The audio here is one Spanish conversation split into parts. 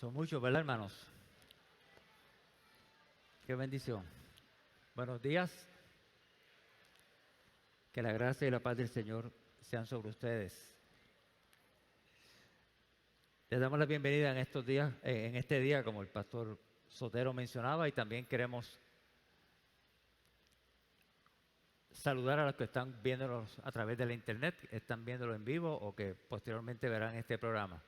Son muchos, ¿verdad, hermanos? Qué bendición. Buenos días. Que la gracia y la paz del Señor sean sobre ustedes. Les damos la bienvenida en estos días, en este día, como el pastor Sotero mencionaba, y también queremos saludar a los que están viéndonos a través de la internet, que están viéndolo en vivo o que posteriormente verán este programa.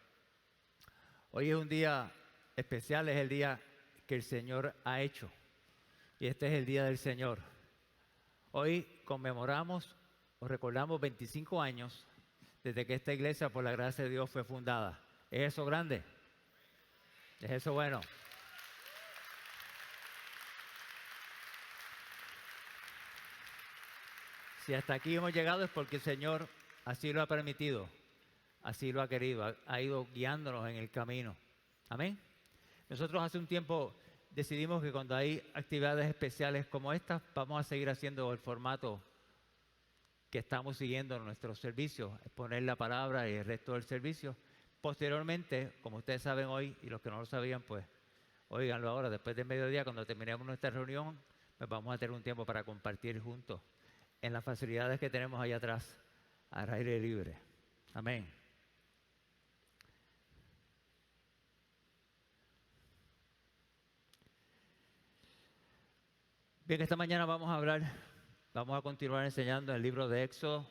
Hoy es un día especial, es el día que el Señor ha hecho, y este es el día del Señor. Hoy conmemoramos o recordamos 25 años desde que esta iglesia, por la gracia de Dios, fue fundada. ¿Es eso grande? ¿Es eso bueno? Si hasta aquí hemos llegado es porque el Señor así lo ha permitido, así lo ha querido, ha ido guiándonos en el camino. Amén. Nosotros hace un tiempo decidimos que cuando hay actividades especiales como estas, vamos a seguir haciendo el formato que estamos siguiendo en nuestros servicios, exponer la palabra y el resto del servicio. Posteriormente, como ustedes saben hoy, y los que no lo sabían, pues, óiganlo ahora, después del mediodía, cuando terminemos nuestra reunión, pues vamos a tener un tiempo para compartir juntos en las facilidades que tenemos allá atrás, al aire libre. Amén. Bien, esta mañana vamos a continuar enseñando el libro de Éxodo.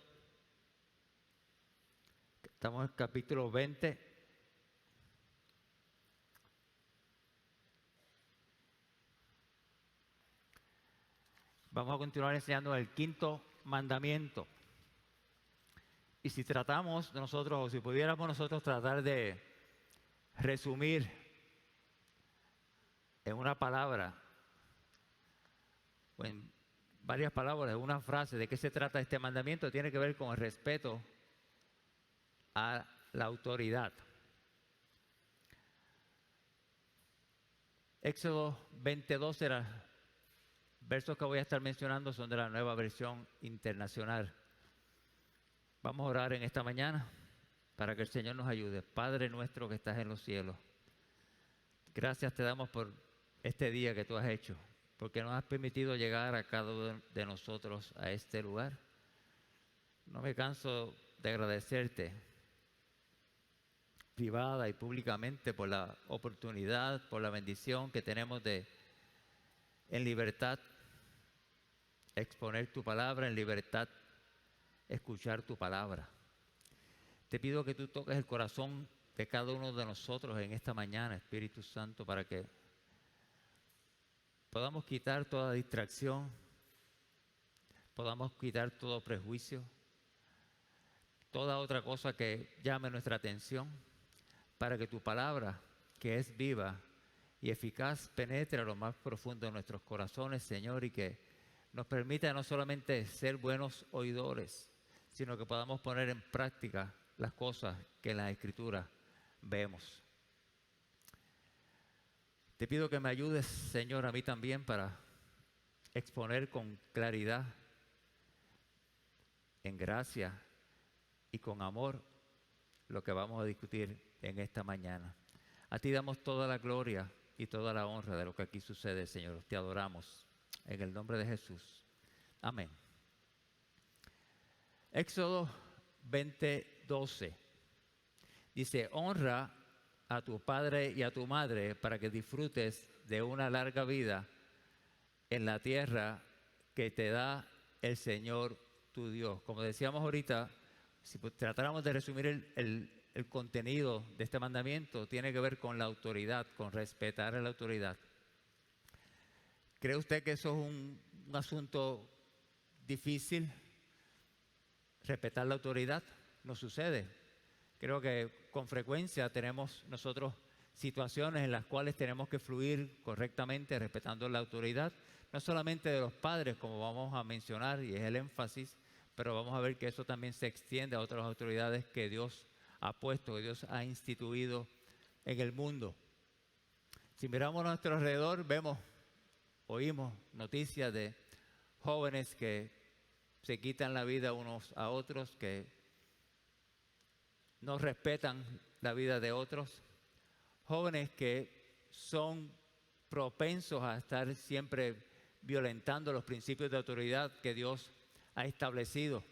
Estamos en el capítulo 20. Vamos a continuar enseñando el quinto mandamiento. Y si tratamos nosotros, o si pudiéramos nosotros tratar de resumir en una palabra, o en varias palabras, en una frase, de qué se trata este mandamiento, tiene que ver con el respeto a la autoridad. Éxodo 22 era versos que voy a estar mencionando son de la Nueva Versión Internacional. Vamos a orar en esta mañana para que el Señor nos ayude. Padre nuestro que estás en los cielos, gracias te damos por este día que tú has hecho, porque nos has permitido llegar a cada uno de nosotros a este lugar. No me canso de agradecerte privada y públicamente por la oportunidad, por la bendición que tenemos de en libertad exponer tu palabra, en libertad escuchar tu palabra. Te pido que tú toques el corazón de cada uno de nosotros en esta mañana, Espíritu Santo, para que podamos quitar toda distracción, podamos quitar todo prejuicio, toda otra cosa que llame nuestra atención, para que tu palabra, que es viva y eficaz, penetre a lo más profundo de nuestros corazones, Señor, y que nos permita no solamente ser buenos oidores, sino que podamos poner en práctica las cosas que en las Escrituras vemos. Te pido que me ayudes, Señor, a mí también para exponer con claridad, en gracia y con amor lo que vamos a discutir en esta mañana. A ti damos toda la gloria y toda la honra de lo que aquí sucede, Señor. Te adoramos en el nombre de Jesús. Amén. Éxodo 20:12 dice: honra a tu padre y a tu madre para que disfrutes de una larga vida en la tierra que te da el Señor tu Dios. Como decíamos ahorita, si tratáramos de resumir el contenido de este mandamiento, tiene que ver con la autoridad, con respetar a la autoridad. ¿Cree usted que eso es un asunto difícil? ¿Respetar la autoridad? No sucede. Creo que con frecuencia tenemos nosotros situaciones en las cuales tenemos que fluir correctamente respetando la autoridad, no solamente de los padres, como vamos a mencionar, y es el énfasis, pero vamos a ver que eso también se extiende a otras autoridades que Dios ha puesto, que Dios ha instituido en el mundo. Si miramos a nuestro alrededor, oímos noticias de jóvenes que se quitan la vida unos a otros, que no respetan la vida de otros, jóvenes que son propensos a estar siempre violentando los principios de autoridad que Dios ha establecido.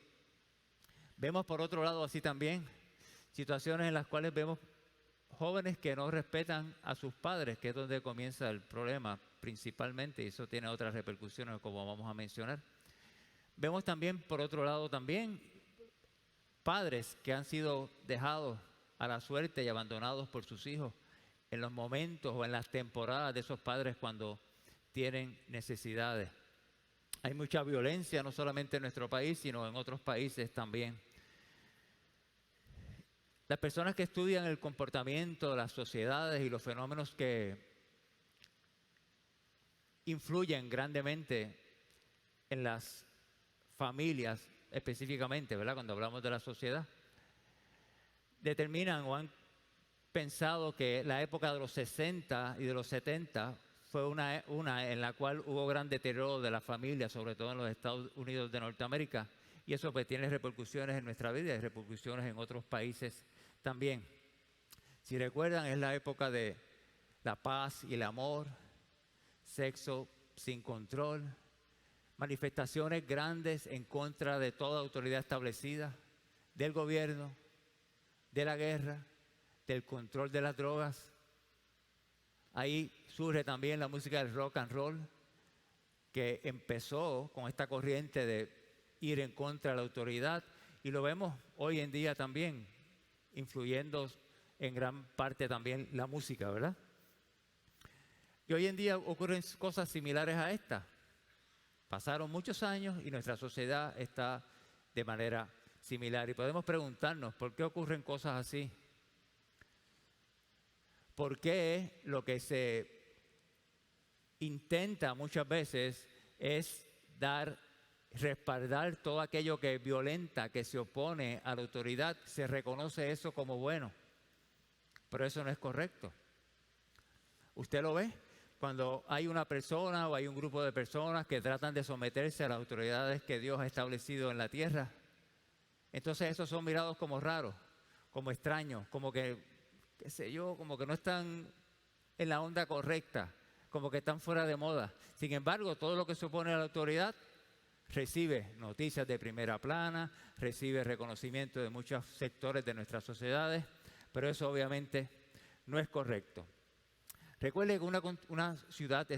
Vemos por otro lado así también situaciones en las cuales vemos jóvenes que no respetan a sus padres, que es donde comienza el problema principalmente, y eso tiene otras repercusiones como vamos a mencionar. Vemos también por otro lado también padres que han sido dejados a la suerte y abandonados por sus hijos en los momentos o en las temporadas de esos padres cuando tienen necesidades. Hay mucha violencia, no solamente en nuestro país, sino en otros países también. Las personas que estudian el comportamiento de las sociedades y los fenómenos que influyen grandemente en las familias específicamente, ¿verdad? Cuando hablamos de la sociedad, determinan o han pensado que la época de los 60 y de los 70 fue una en la cual hubo gran deterioro de la familia, sobre todo en los Estados Unidos de Norteamérica, y eso pues tiene repercusiones en nuestra vida y repercusiones en otros países también. Si recuerdan, es la época de la paz y el amor, sexo sin control, manifestaciones grandes en contra de toda autoridad establecida, del gobierno, de la guerra, del control de las drogas. Ahí surge también la música del rock and roll, que empezó con esta corriente de ir en contra de la autoridad, y lo vemos hoy en día también, influyendo en gran parte también la música, ¿verdad? Y hoy en día ocurren cosas similares a esta. Pasaron muchos años y nuestra sociedad está de manera similar. Y podemos preguntarnos, ¿por qué ocurren cosas así? ¿Por qué lo que se intenta muchas veces es respaldar todo aquello que violenta, que se opone a la autoridad? Se reconoce eso como bueno, pero eso no es correcto. ¿Usted lo ve? Cuando hay una persona o hay un grupo de personas que tratan de someterse a las autoridades que Dios ha establecido en la tierra, entonces esos son mirados como raros, como extraños, como que, qué sé yo, como que no están en la onda correcta, como que están fuera de moda. Sin embargo, todo lo que se opone a la autoridad recibe noticias de primera plana, recibe reconocimiento de muchos sectores de nuestras sociedades, pero eso obviamente no es correcto. Recuerde que una sociedad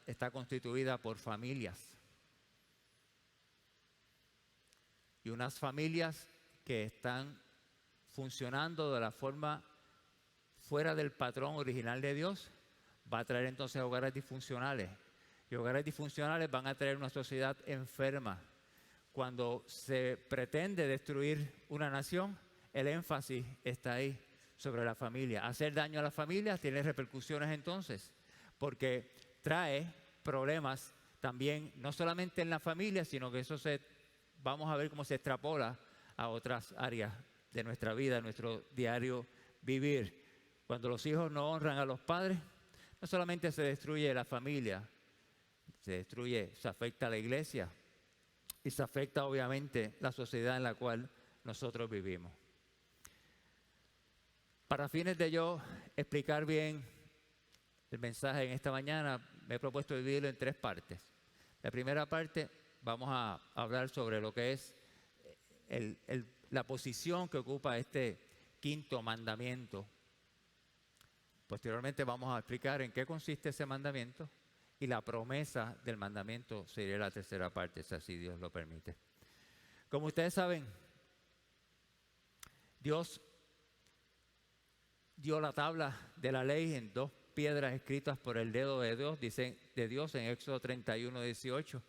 está constituida por familias. Y unas familias que están funcionando de la forma fuera del patrón original de Dios, va a traer entonces hogares disfuncionales. Y hogares disfuncionales van a traer una sociedad enferma. Cuando se pretende destruir una nación, el énfasis está ahí, sobre la familia. Hacer daño a la familia tiene repercusiones entonces, porque trae problemas también, no solamente en la familia, sino que eso vamos a ver cómo se extrapola a otras áreas de nuestra vida, de nuestro diario vivir. Cuando los hijos no honran a los padres, no solamente se destruye la familia, se afecta a la iglesia y se afecta obviamente la sociedad en la cual nosotros vivimos. Para fines de yo explicar bien el mensaje en esta mañana, me he propuesto dividirlo en 3 partes. La primera parte vamos a hablar sobre lo que es la posición que ocupa este 5º mandamiento. Posteriormente vamos a explicar en qué consiste ese mandamiento, y la promesa del mandamiento sería la tercera parte, si así Dios lo permite. Como ustedes saben, Dios dio la tabla de la ley en 2 piedras escritas por el dedo de Dios, dice de Dios en Éxodo 31:18,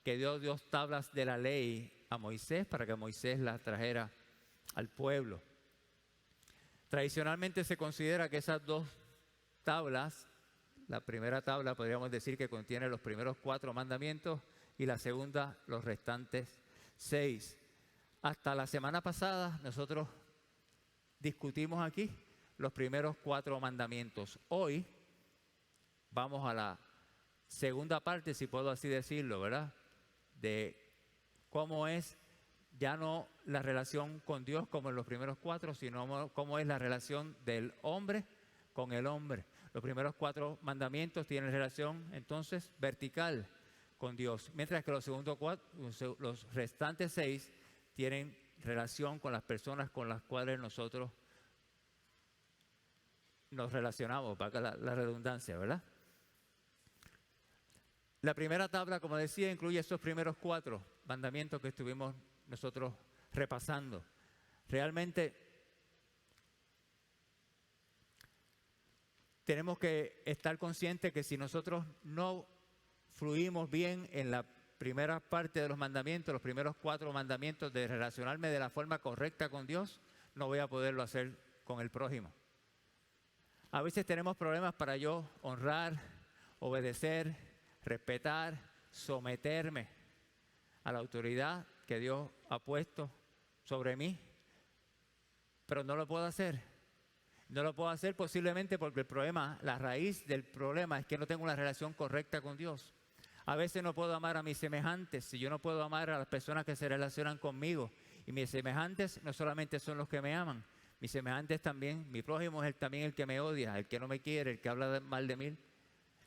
que Dios dio tablas de la ley a Moisés para que Moisés las trajera al pueblo. Tradicionalmente se considera que esas 2 tablas, la primera tabla podríamos decir que contiene los primeros 4 mandamientos y la segunda los restantes 6. Hasta la semana pasada nosotros discutimos aquí los primeros 4 mandamientos. Hoy vamos a la segunda parte, si puedo así decirlo, ¿verdad? De cómo es ya no la relación con Dios como en los primeros 4, sino cómo es la relación del hombre con el hombre. Los primeros 4 mandamientos tienen relación entonces vertical con Dios, mientras que los restantes 6 tienen relación con las personas con las cuales nosotros nos relacionamos, para la redundancia, ¿verdad? La primera tabla, como decía, incluye esos primeros 4 mandamientos que estuvimos nosotros repasando. Realmente tenemos que estar conscientes que si nosotros no fluimos bien en la primera parte de los mandamientos, los primeros 4 mandamientos de relacionarme de la forma correcta con Dios, no voy a poderlo hacer con el prójimo. A veces tenemos problemas para yo honrar, obedecer, respetar, someterme a la autoridad que Dios ha puesto sobre mí, pero no lo puedo hacer. No lo puedo hacer posiblemente porque el problema, la raíz del problema es que no tengo una relación correcta con Dios. A veces no puedo amar a mis semejantes, si yo no puedo amar a las personas que se relacionan conmigo, y mis semejantes no solamente son los que me aman, mis semejantes también, mi prójimo es también el que me odia, el que no me quiere, el que habla mal de mí,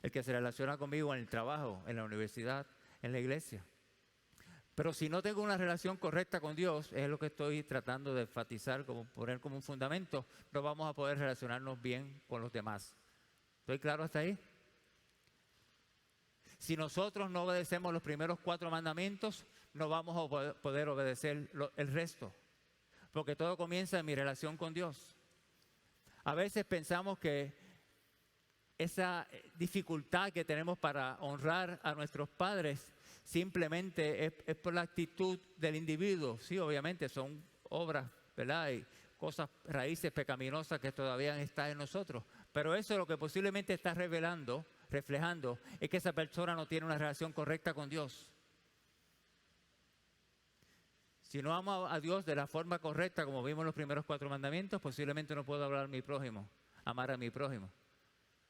el que se relaciona conmigo en el trabajo, en la universidad, en la iglesia. Pero si no tengo una relación correcta con Dios, es lo que estoy tratando de enfatizar, poner como un fundamento, no vamos a poder relacionarnos bien con los demás. ¿Estoy claro hasta ahí? Si nosotros no obedecemos los primeros 4 mandamientos, no vamos a poder obedecer el resto, porque todo comienza en mi relación con Dios. A veces pensamos que esa dificultad que tenemos para honrar a nuestros padres simplemente es por la actitud del individuo. Sí, obviamente son obras, ¿verdad? Y cosas, raíces pecaminosas que todavía están en nosotros. Pero eso lo que posiblemente está reflejando, es que esa persona no tiene una relación correcta con Dios. Si no amo a Dios de la forma correcta, como vimos en los primeros 4 mandamientos, posiblemente no puedo amar a mi prójimo.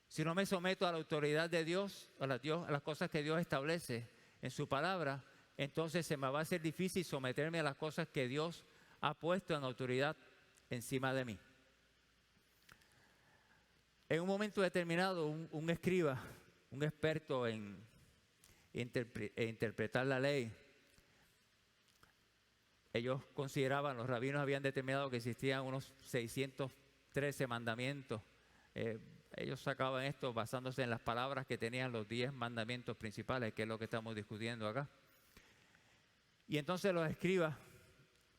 Si no me someto a la autoridad de Dios, a las cosas que Dios establece en su palabra, entonces se me va a hacer difícil someterme a las cosas que Dios ha puesto en autoridad encima de mí. En un momento determinado, un escriba, un experto en interpretar la ley, ellos consideraban, los rabinos habían determinado que existían unos 613 mandamientos. Ellos sacaban esto basándose en las palabras que tenían los 10 mandamientos principales, que es lo que estamos discutiendo acá. Y entonces los escribas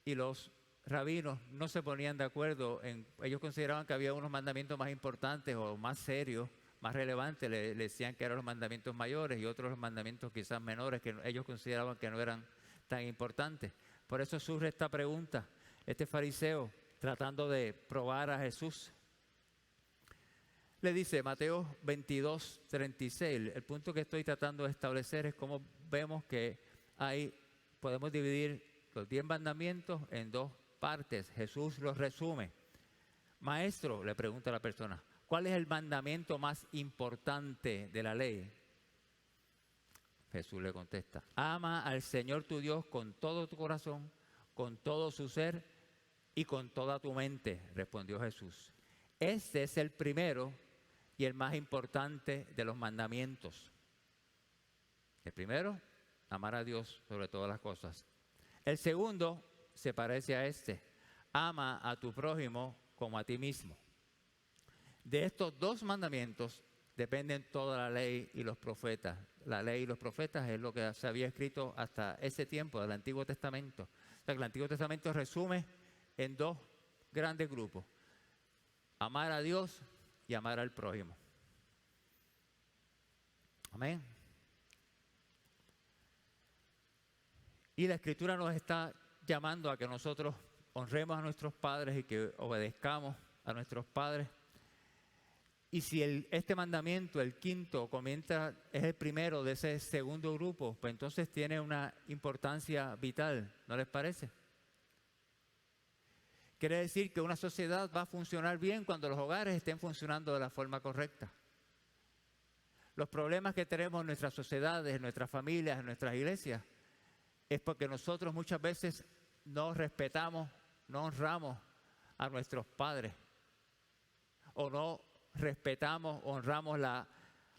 y los rabinos no se ponían de acuerdo. Ellos consideraban que había unos mandamientos más importantes o más serios, más relevantes. Le decían que eran los mandamientos mayores y otros los mandamientos quizás menores que ellos consideraban que no eran tan importantes. Por eso surge esta pregunta, este fariseo tratando de probar a Jesús. Le dice Mateo 22, 36, el punto que estoy tratando de establecer es cómo vemos que podemos dividir los 10 mandamientos en 2 partes. Jesús los resume. Maestro, le pregunta a la persona, ¿cuál es el mandamiento más importante de la ley? Jesús le contesta, ama al Señor tu Dios con todo tu corazón, con todo su ser y con toda tu mente, respondió Jesús. Este es el primero y el más importante de los mandamientos. El primero, amar a Dios sobre todas las cosas. El segundo se parece a este, ama a tu prójimo como a ti mismo. De estos 2 mandamientos dependen toda la ley y los profetas. La ley y los profetas es lo que se había escrito hasta ese tiempo del Antiguo Testamento. O sea que el Antiguo Testamento resume en 2 grandes grupos. Amar a Dios y amar al prójimo. Amén. Y la Escritura nos está llamando a que nosotros honremos a nuestros padres y que obedezcamos a nuestros padres. Y si este mandamiento, el quinto, es el primero de ese segundo grupo, pues entonces tiene una importancia vital, ¿no les parece? Quiere decir que una sociedad va a funcionar bien cuando los hogares estén funcionando de la forma correcta. Los problemas que tenemos en nuestras sociedades, en nuestras familias, en nuestras iglesias, es porque nosotros muchas veces no respetamos, no honramos a nuestros padres, o no respetamos, honramos la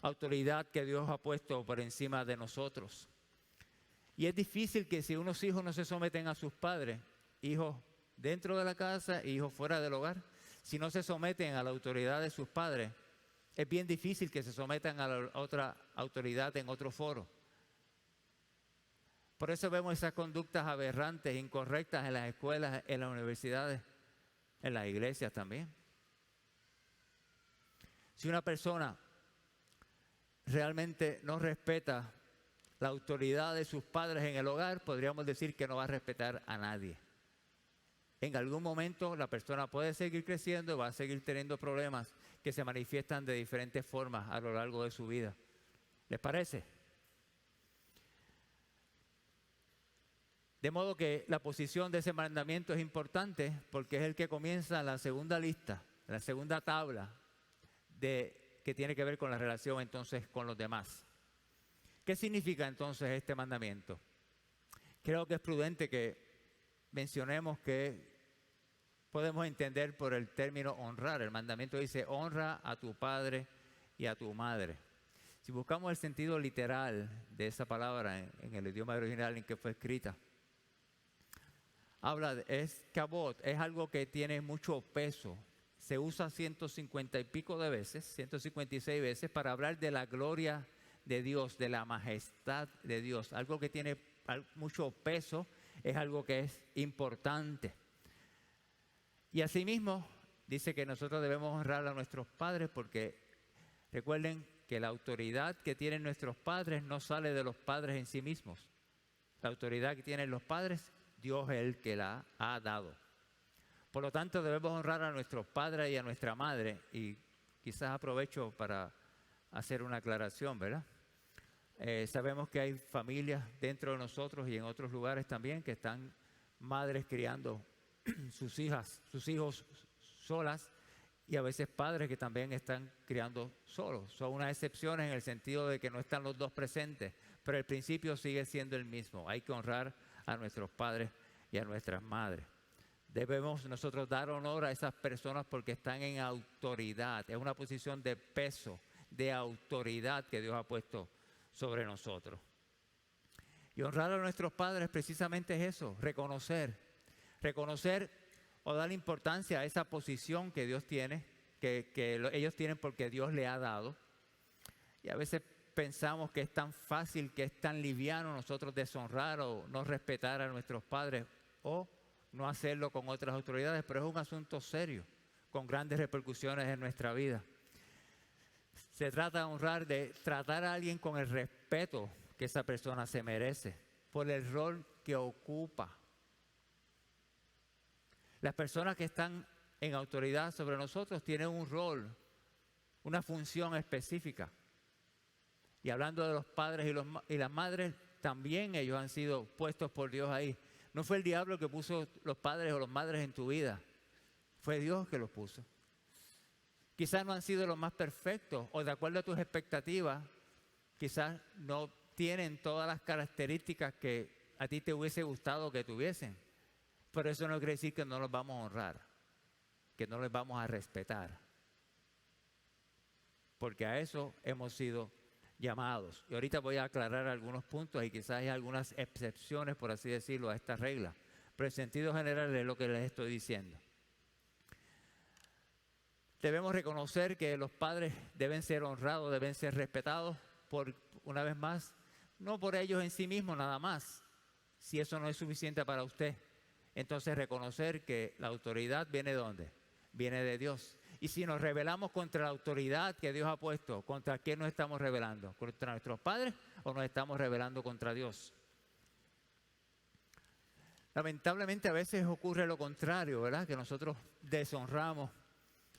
autoridad que Dios ha puesto por encima de nosotros. Y es difícil que si unos hijos no se someten a sus padres, hijos dentro de la casa y hijos fuera del hogar, si no se someten a la autoridad de sus padres, es bien difícil que se sometan a la otra autoridad en otro foro. Por eso vemos esas conductas aberrantes, incorrectas en las escuelas, en las universidades, en las iglesias también. Si una persona realmente no respeta la autoridad de sus padres en el hogar, podríamos decir que no va a respetar a nadie. En algún momento la persona puede seguir creciendo, va a seguir teniendo problemas que se manifiestan de diferentes formas a lo largo de su vida. ¿Les parece? De modo que la posición de ese mandamiento es importante porque es el que comienza la segunda lista, la segunda tabla que tiene que ver con la relación entonces con los demás. ¿Qué significa entonces este mandamiento? Creo que es prudente que mencionemos que podemos entender por el término honrar. El mandamiento dice, honra a tu padre y a tu madre. Si buscamos el sentido literal de esa palabra en el idioma original en que fue escrita, es kabot, es algo que tiene mucho peso. Se usa 150 y pico de veces, 156 veces, para hablar de la gloria de Dios, de la majestad de Dios. Algo que tiene mucho peso, es algo que es importante. Y asimismo, dice que nosotros debemos honrar a nuestros padres porque recuerden que la autoridad que tienen nuestros padres no sale de los padres en sí mismos. La autoridad que tienen los padres, Dios es el que la ha dado. Por lo tanto, debemos honrar a nuestros padres y a nuestra madre. Y quizás aprovecho para hacer una aclaración, ¿verdad? Sabemos que hay familias dentro de nosotros y en otros lugares también que están madres criando sus hijos solas y a veces padres que también están criando solos. Son unas excepciones en el sentido de que no están los dos presentes, pero el principio sigue siendo el mismo. Hay que honrar a nuestros padres y a nuestras madres. Debemos nosotros dar honor a esas personas porque están en autoridad. Es una posición de peso, de autoridad que Dios ha puesto sobre nosotros. Y honrar a nuestros padres precisamente es eso, reconocer o dar importancia a esa posición que Dios tiene, que ellos tienen porque Dios le ha dado. Y a veces pensamos que es tan fácil, que es tan liviano nosotros deshonrar o no respetar a nuestros padres o no hacerlo con otras autoridades, pero es un asunto serio, con grandes repercusiones en nuestra vida. Se trata de honrar, de tratar a alguien con el respeto que esa persona se merece, por el rol que ocupa. Las personas que están en autoridad sobre nosotros tienen un rol, una función específica. Y hablando de los padres y las madres, también ellos han sido puestos por Dios ahí. No fue el diablo que puso los padres o las madres en tu vida, fue Dios que los puso. Quizás no han sido los más perfectos o de acuerdo a tus expectativas, quizás no tienen todas las características que a ti te hubiese gustado que tuviesen. Pero eso no quiere decir que no los vamos a honrar, que no les vamos a respetar. Porque a eso hemos sido llamados. Y ahorita voy a aclarar algunos puntos y quizás hay algunas excepciones, por así decirlo, a esta regla. Pero en sentido general es lo que les estoy diciendo. Debemos reconocer que los padres deben ser honrados, deben ser respetados por, una vez más, no por ellos en sí mismos nada más. Si eso no es suficiente para usted, entonces reconocer que la autoridad viene de ¿dónde? Viene de Dios. Y si nos rebelamos contra la autoridad que Dios ha puesto, ¿contra quién nos estamos rebelando? ¿Contra nuestros padres o nos estamos rebelando contra Dios? Lamentablemente a veces ocurre lo contrario, ¿verdad? Que nosotros deshonramos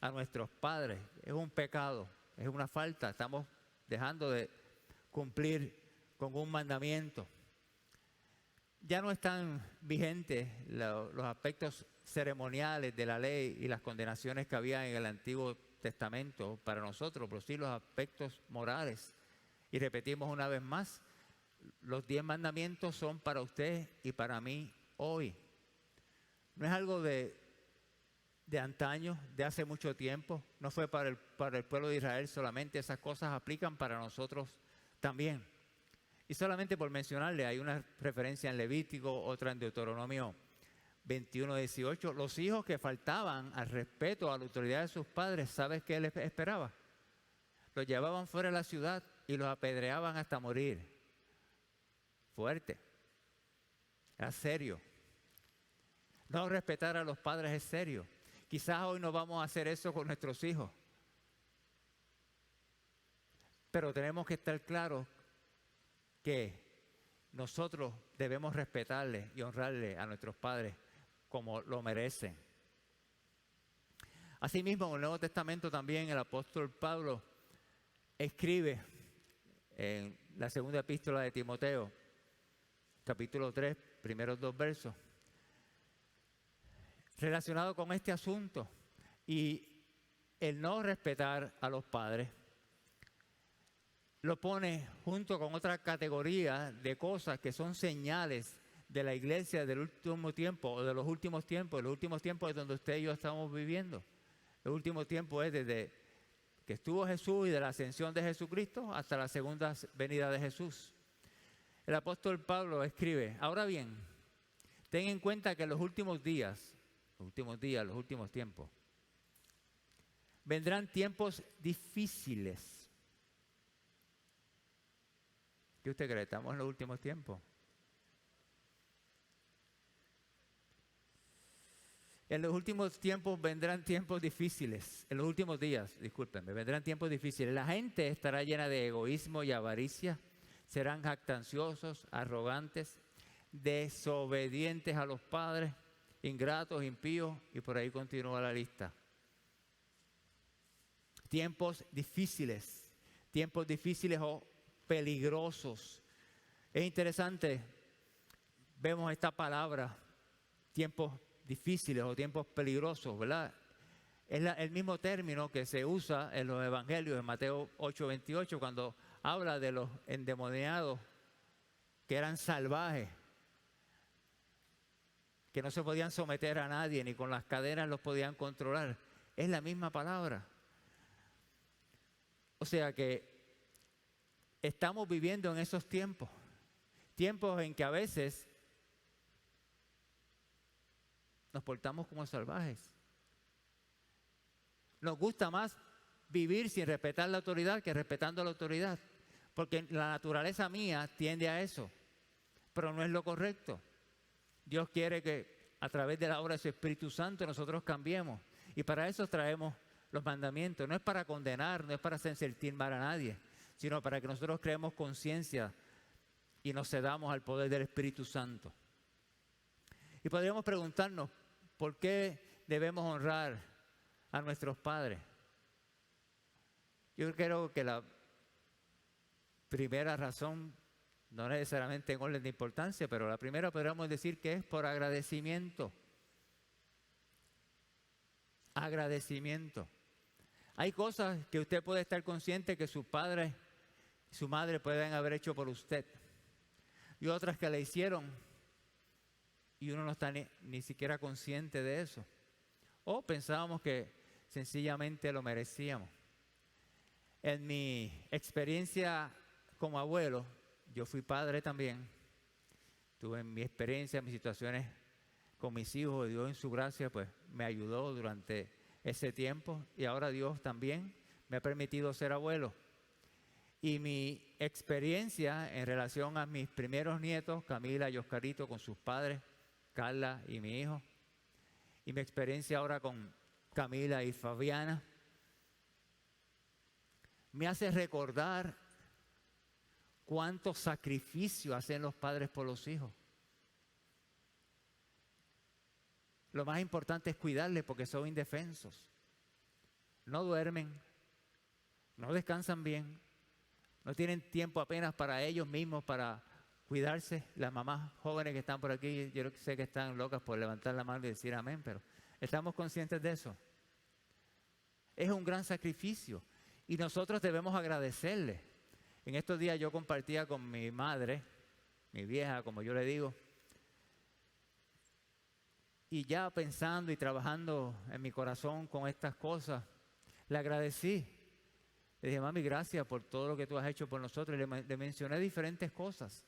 a nuestros padres. Es un pecado, es una falta. Estamos dejando de cumplir con un mandamiento. Ya no están vigentes los aspectos ceremoniales de la ley y las condenaciones que había en el Antiguo Testamento para nosotros, pero sí los aspectos morales. Y repetimos una vez más, los 10 mandamientos son para usted y para mí hoy. no es algo de antaño, de hace mucho tiempo. No fue para el pueblo de Israel solamente. Esas cosas aplican para nosotros también. Y solamente por mencionarle, hay una referencia en Levítico, otra en Deuteronomio 21:18. Los hijos que faltaban al respeto a la autoridad de sus padres, ¿sabes qué les esperaba? Los llevaban fuera de la ciudad y los apedreaban hasta morir. Fuerte. Era serio. No respetar a los padres es serio. Quizás hoy no vamos a hacer eso con nuestros hijos. Pero tenemos que estar claros que nosotros debemos respetarle y honrarle a nuestros padres como lo merecen. Asimismo, en el Nuevo Testamento también el apóstol Pablo escribe en la segunda epístola de Timoteo, capítulo 3, primeros 2 versos, relacionado con este asunto y el no respetar a los padres. Lo pone junto con otra categoría de cosas que son señales de la iglesia del último tiempo o de los últimos tiempos. Los últimos tiempos es donde usted y yo estamos viviendo. El último tiempo es desde que estuvo Jesús y de la ascensión de Jesucristo hasta la segunda venida de Jesús. El apóstol Pablo escribe: ahora bien, ten en cuenta que en los últimos tiempos, vendrán tiempos difíciles. ¿Qué usted cree? ¿Estamos en los últimos tiempos? En los últimos tiempos vendrán tiempos difíciles. En los últimos días, discúlpenme, vendrán tiempos difíciles. La gente estará llena de egoísmo y avaricia. Serán jactanciosos, arrogantes, desobedientes a los padres, ingratos, impíos, y por ahí continúa la lista. Tiempos difíciles o peligrosos. Es interesante, vemos esta palabra, tiempos difíciles o tiempos peligrosos, ¿verdad? Es el mismo término que se usa en los evangelios, en Mateo 8:28, cuando habla de los endemoniados que eran salvajes, que no se podían someter a nadie, ni con las cadenas los podían controlar. Es la misma palabra. O sea que estamos viviendo en esos tiempos en que a veces nos portamos como salvajes. Nos gusta más vivir sin respetar la autoridad que respetando la autoridad, porque la naturaleza mía tiende a eso, pero no es lo correcto. Dios quiere que a través de la obra de su Espíritu Santo nosotros cambiemos, y para eso traemos los mandamientos. No es para condenar, no es para hacer sentir mal a nadie, sino para que nosotros creemos conciencia y nos cedamos al poder del Espíritu Santo. Y podríamos preguntarnos, ¿por qué debemos honrar a nuestros padres? Yo creo que la primera razón, no necesariamente en orden de importancia, pero la primera podríamos decir que es por agradecimiento. Agradecimiento. Hay cosas que usted puede estar consciente que su padre y su madre pueden haber hecho por usted, y otras que le hicieron y uno no está ni siquiera consciente de eso, o pensábamos que sencillamente lo merecíamos. En mi experiencia como abuelo, yo fui padre también, tuve mi experiencia, mis situaciones con mis hijos, y Dios en su gracia pues me ayudó durante ese tiempo, y ahora Dios también me ha permitido ser abuelo. Y mi experiencia en relación a mis primeros nietos, Camila y Oscarito, con sus padres, Carla y mi hijo, y mi experiencia ahora con Camila y Fabiana, me hace recordar cuánto sacrificio hacen los padres por los hijos. Lo más importante es cuidarles porque son indefensos. No duermen, no descansan bien, no tienen tiempo apenas para ellos mismos, para cuidarse. Las mamás jóvenes que están por aquí, yo sé que están locas por levantar la mano y decir amén, pero estamos conscientes de eso. Es un gran sacrificio y nosotros debemos agradecerle. En estos días yo compartía con mi madre, mi vieja, como yo le digo, Y ya pensando y trabajando en mi corazón con estas cosas, le agradecí. Le dije, mami, gracias por todo lo que tú has hecho por nosotros. Y le mencioné diferentes cosas.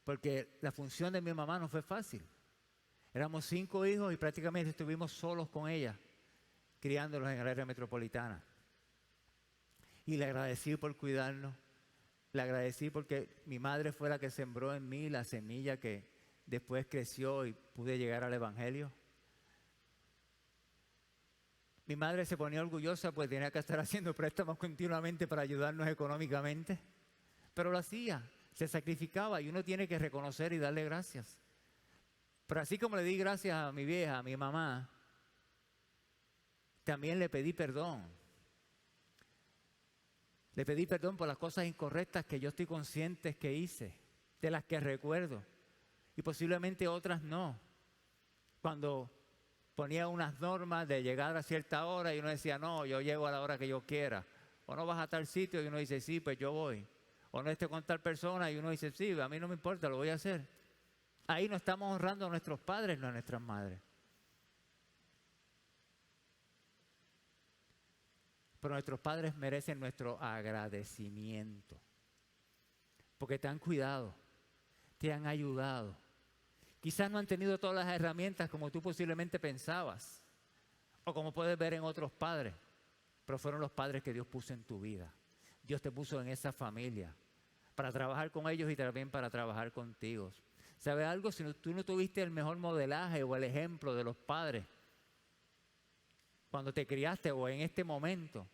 Porque la función de mi mamá no fue fácil. Éramos 5 hijos y prácticamente estuvimos solos con ella, criándolos en el área metropolitana. Y le agradecí por cuidarnos. Le agradecí porque mi madre fue la que sembró en mí la semilla que después creció y pude llegar al Evangelio. Mi madre se ponía orgullosa porque tenía que estar haciendo préstamos continuamente para ayudarnos económicamente. Pero lo hacía, se sacrificaba y uno tiene que reconocer y darle gracias. Pero así como le di gracias a mi vieja, a mi mamá, también le pedí perdón. Le pedí perdón por las cosas incorrectas que yo estoy consciente que hice, de las que recuerdo, y posiblemente otras no. Cuando ponía unas normas de llegar a cierta hora y uno decía, no, yo llego a la hora que yo quiera. O no vas a tal sitio y uno dice, sí, pues yo voy. O no esté con tal persona y uno dice, sí, a mí no me importa, lo voy a hacer. Ahí no estamos honrando a nuestros padres, no a nuestras madres. Pero nuestros padres merecen nuestro agradecimiento. Porque te han cuidado, te han ayudado. Quizás no han tenido todas las herramientas como tú posiblemente pensabas. O como puedes ver en otros padres. Pero fueron los padres que Dios puso en tu vida. Dios te puso en esa familia. Para trabajar con ellos y también para trabajar contigo. ¿Sabes algo? Si tú no tuviste el mejor modelaje o el ejemplo de los padres cuando te criaste o en este momento,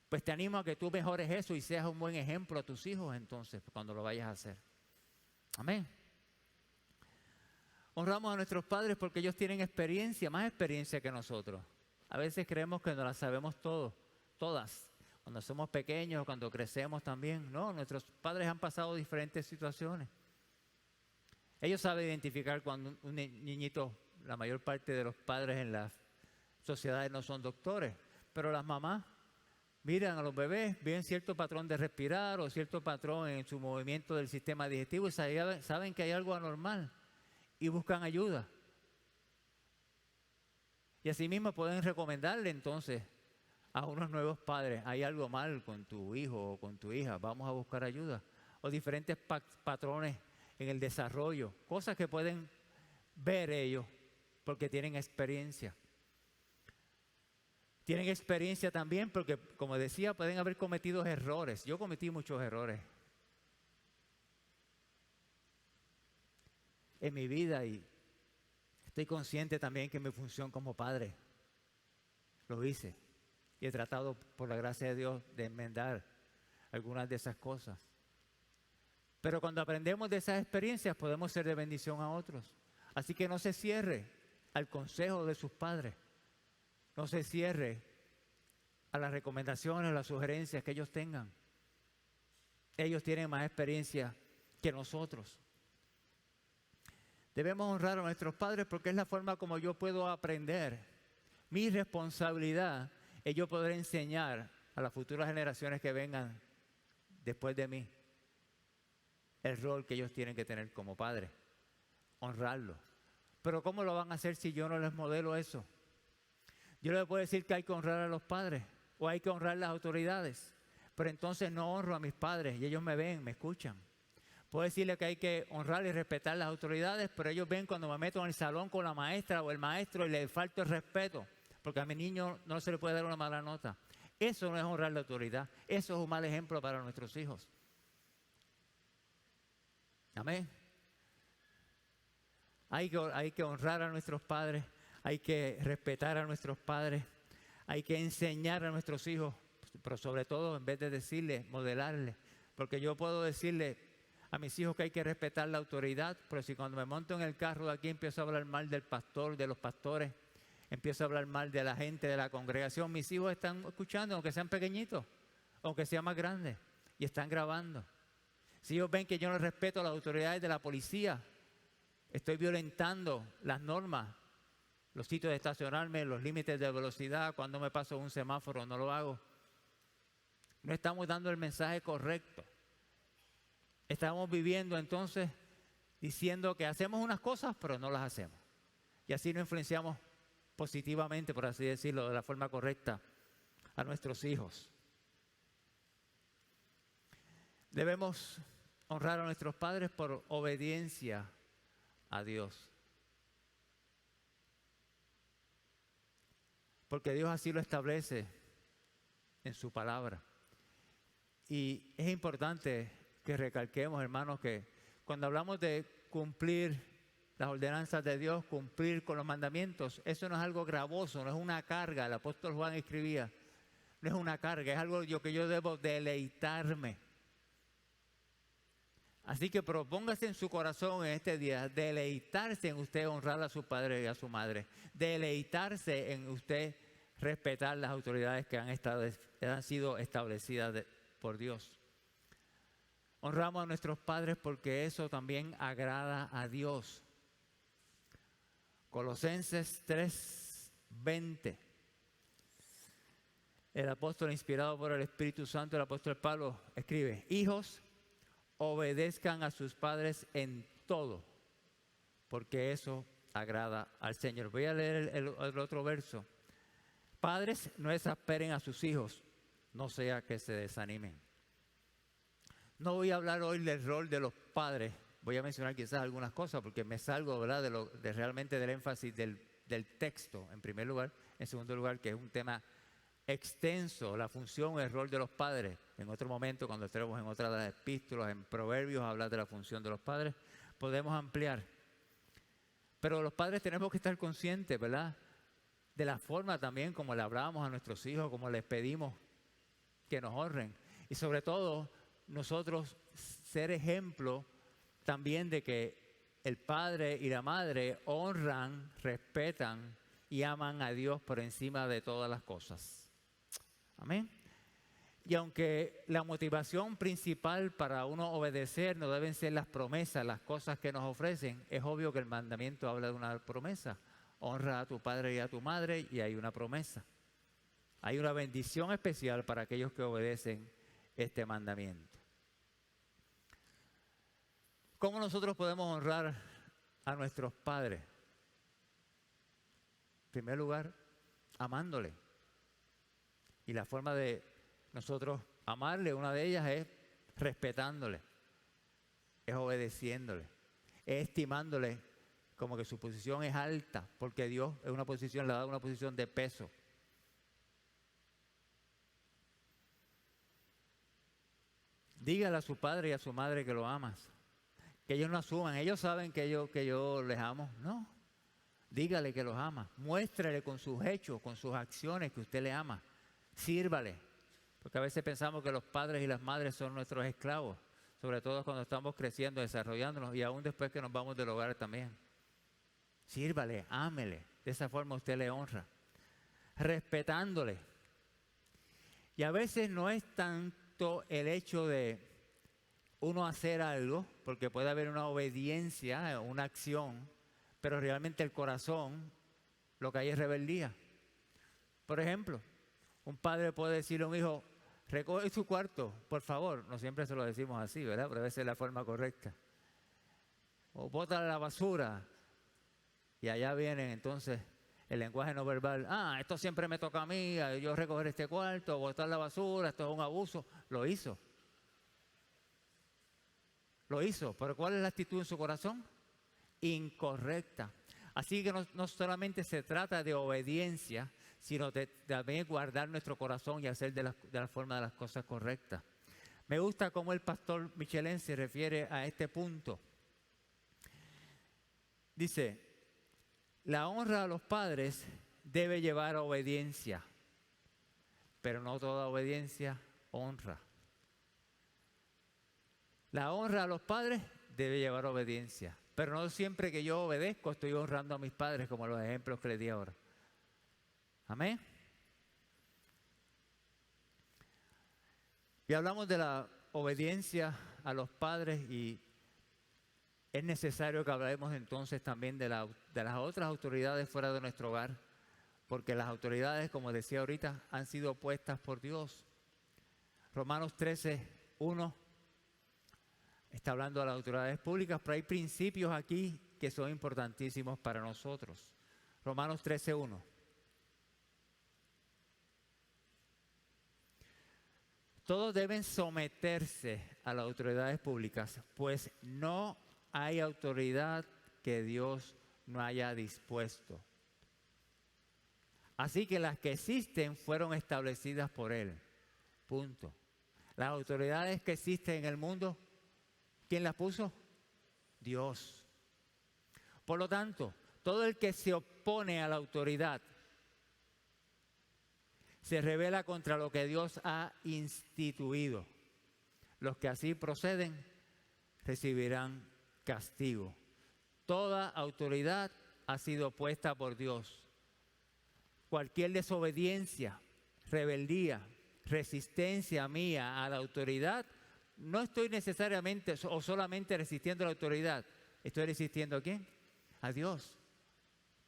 pues te animo a que tú mejores eso y seas un buen ejemplo a tus hijos entonces cuando lo vayas a hacer. Amén. Honramos a nuestros padres porque ellos tienen experiencia, más experiencia que nosotros. A veces creemos que no las sabemos todas. Cuando somos pequeños, cuando crecemos también. No, nuestros padres han pasado diferentes situaciones. Ellos saben identificar cuando un niñito, la mayor parte de los padres en las sociedades no son doctores, pero las mamás miran a los bebés, ven cierto patrón de respirar o cierto patrón en su movimiento del sistema digestivo y saben que hay algo anormal y buscan ayuda. Y asimismo pueden recomendarle entonces a unos nuevos padres, hay algo mal con tu hijo o con tu hija, vamos a buscar ayuda. O diferentes patrones en el desarrollo, cosas que pueden ver ellos porque tienen experiencia. Tienen experiencia también porque, como decía, pueden haber cometido errores. Yo cometí muchos errores en mi vida y estoy consciente también que mi función como padre lo hice. Y he tratado, por la gracia de Dios, de enmendar algunas de esas cosas. Pero cuando aprendemos de esas experiencias podemos ser de bendición a otros. Así que no se cierre al consejo de sus padres. No se cierre a las recomendaciones, a las sugerencias que ellos tengan. Ellos tienen más experiencia que nosotros. Debemos honrar a nuestros padres porque es la forma como yo puedo aprender. Mi responsabilidad es yo poder enseñar a las futuras generaciones que vengan después de mí el rol que ellos tienen que tener como padres. Honrarlos. Pero ¿cómo lo van a hacer si yo no les modelo eso? Yo les puedo decir que hay que honrar a los padres o hay que honrar las autoridades, pero entonces no honro a mis padres y ellos me ven, me escuchan. Puedo decirles que hay que honrar y respetar las autoridades, pero ellos ven cuando me meto en el salón con la maestra o el maestro y les falto el respeto, porque a mi niño no se le puede dar una mala nota. Eso no es honrar la autoridad, eso es un mal ejemplo para nuestros hijos. Amén. Hay que honrar a nuestros padres, hay que respetar a nuestros padres, hay que enseñar a nuestros hijos, pero sobre todo en vez de decirles, modelarles. Porque yo puedo decirle a mis hijos que hay que respetar la autoridad, pero si cuando me monto en el carro de aquí empiezo a hablar mal del pastor, de los pastores, empiezo a hablar mal de la gente, de la congregación, mis hijos están escuchando, aunque sean pequeñitos, aunque sean más grandes, y están grabando. Si ellos ven que yo no respeto a las autoridades de la policía, estoy violentando las normas, los sitios de estacionarme, los límites de velocidad, cuando me paso un semáforo no lo hago. No estamos dando el mensaje correcto. estamos viviendo entonces diciendo que hacemos unas cosas, pero no las hacemos. Y así no influenciamos positivamente, por así decirlo, de la forma correcta a nuestros hijos. Debemos honrar a nuestros padres por obediencia a Dios. Porque Dios así lo establece en su palabra. Y es importante que recalquemos, hermanos, que cuando hablamos de cumplir las ordenanzas de Dios, cumplir con los mandamientos, eso no es algo gravoso, no es una carga. El apóstol Juan escribía, no es una carga, es algo que yo debo deleitarme. Así que propóngase en su corazón en este día, deleitarse en usted honrar a su padre y a su madre, deleitarse en usted respetar las autoridades que han sido establecidas por Dios. Honramos a nuestros padres porque eso también agrada a Dios. Colosenses 3:20. El apóstol, inspirado por el Espíritu Santo, el apóstol Pablo, escribe: hijos, obedezcan a sus padres en todo, porque eso agrada al Señor. Voy a leer el otro verso. Padres, no exasperen a sus hijos, no sea que se desanimen. No voy a hablar hoy del rol de los padres. Voy a mencionar quizás algunas cosas porque me salgo, ¿verdad?, realmente del énfasis del texto, en primer lugar. En segundo lugar, que es un tema extenso, la función, el rol de los padres. En otro momento, cuando estemos en otras de las epístolas, en Proverbios, hablar de la función de los padres, podemos ampliar. Pero los padres tenemos que estar conscientes, ¿verdad?, de la forma también como le hablamos a nuestros hijos, como les pedimos que nos honren. Y sobre todo, nosotros ser ejemplo también de que el padre y la madre honran, respetan y aman a Dios por encima de todas las cosas. Amén. Y aunque la motivación principal para uno obedecer no deben ser las promesas, las cosas que nos ofrecen, es obvio que el mandamiento habla de una promesa. Honra a tu padre y a tu madre, y hay una promesa. Hay una bendición especial para aquellos que obedecen este mandamiento. ¿Cómo nosotros podemos honrar a nuestros padres? En primer lugar, amándole. Y la forma de nosotros amarle, una de ellas es respetándole, es obedeciéndole, es estimándole como que su posición es alta, porque Dios es una posición, le ha dado una posición de peso. Dígale a su padre y a su madre que lo amas. Que ellos no asuman, ellos saben que yo les amo. No, dígale que los ama. Muéstrele con sus hechos, con sus acciones que usted le ama. Sírvale. Porque a veces pensamos que los padres y las madres son nuestros esclavos, sobre todo cuando estamos creciendo, desarrollándonos y aún después que nos vamos del hogar también. Sírvale, ámele. De esa forma usted le honra. Respetándole. Y a veces no es tanto el hecho de uno hacer algo, porque puede haber una obediencia, una acción, pero realmente el corazón, lo que hay es rebeldía. Por ejemplo, un padre puede decirle a un hijo: recoge su cuarto, por favor. No siempre se lo decimos así, ¿verdad? Pero a veces es la forma correcta. O bota la basura. Y allá viene entonces el lenguaje no verbal. Esto siempre me toca a mí, yo recoger este cuarto, botar la basura, esto es un abuso. Lo hizo. Lo hizo. Pero ¿cuál es la actitud en su corazón? Incorrecta. Así que no solamente se trata de obediencia, sino de también guardar nuestro corazón y hacer de la forma de las cosas correctas. Me gusta cómo el pastor Michelén se refiere a este punto. Dice: la honra a los padres debe llevar a obediencia, pero no toda obediencia honra. La honra a los padres debe llevar a obediencia, pero no siempre que yo obedezco estoy honrando a mis padres, como los ejemplos que les di ahora. Amén. Y hablamos de la obediencia a los padres y es necesario que hablemos entonces también de las otras autoridades fuera de nuestro hogar, porque las autoridades, como decía ahorita, han sido puestas por Dios. Romanos 13:1 Está hablando de las autoridades públicas, pero hay principios aquí que son importantísimos para nosotros. Romanos 13:1. Todos deben someterse a las autoridades públicas, pues no hay autoridad que Dios no haya dispuesto. Así que las que existen fueron establecidas por Él. Punto. Las autoridades que existen en el mundo, ¿quién las puso? Dios. Por lo tanto, todo el que se opone a la autoridad se rebela contra lo que Dios ha instituido. Los que así proceden recibirán castigo. Toda autoridad ha sido puesta por Dios. Cualquier desobediencia, rebeldía, resistencia mía a la autoridad, no estoy necesariamente o solamente resistiendo a la autoridad. ¿Estoy resistiendo a quién? A Dios.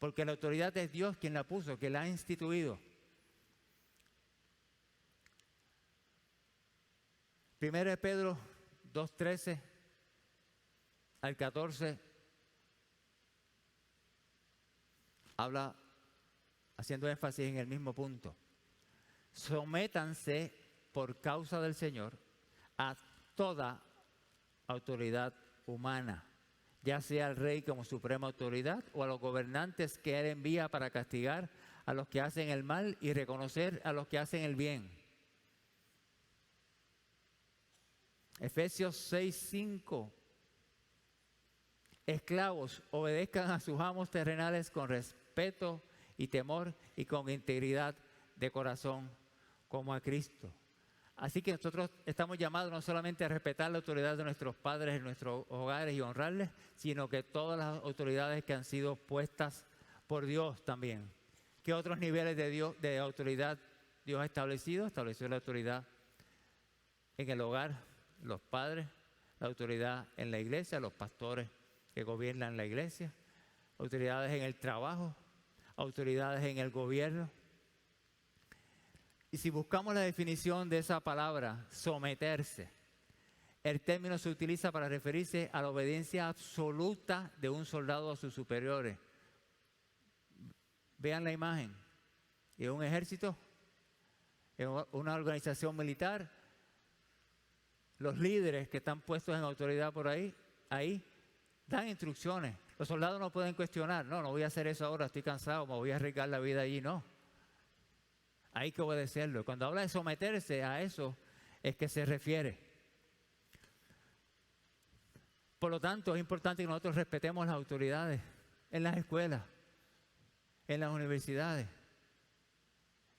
Porque la autoridad es Dios quien la puso, quien la ha instituido. 1 Pedro 2:13 al 14 habla haciendo énfasis en el mismo punto. Sométanse por causa del Señor a toda autoridad humana, ya sea al rey como suprema autoridad o a los gobernantes que Él envía para castigar a los que hacen el mal y reconocer a los que hacen el bien. Efesios 6:5. Esclavos, obedezcan a sus amos terrenales con respeto y temor y con integridad de corazón, como a Cristo. Así que nosotros estamos llamados no solamente a respetar la autoridad de nuestros padres en nuestros hogares y honrarles, sino que todas las autoridades que han sido puestas por Dios también. ¿Qué otros niveles de autoridad Dios ha establecido? Estableció la autoridad en el hogar, los padres, la autoridad en la iglesia, los pastores que gobiernan la iglesia, autoridades en el trabajo, autoridades en el gobierno. Y si buscamos la definición de esa palabra, someterse, el término se utiliza para referirse a la obediencia absoluta de un soldado a sus superiores. Vean la imagen. En un ejército, en una organización militar, los líderes que están puestos en autoridad por ahí dan instrucciones. Los soldados no pueden cuestionar, no voy a hacer eso ahora, estoy cansado, me voy a arriesgar la vida allí, no. Hay que obedecerlo. Cuando habla de someterse a eso, es que se refiere. Por lo tanto, es importante que nosotros respetemos las autoridades en las escuelas, en las universidades,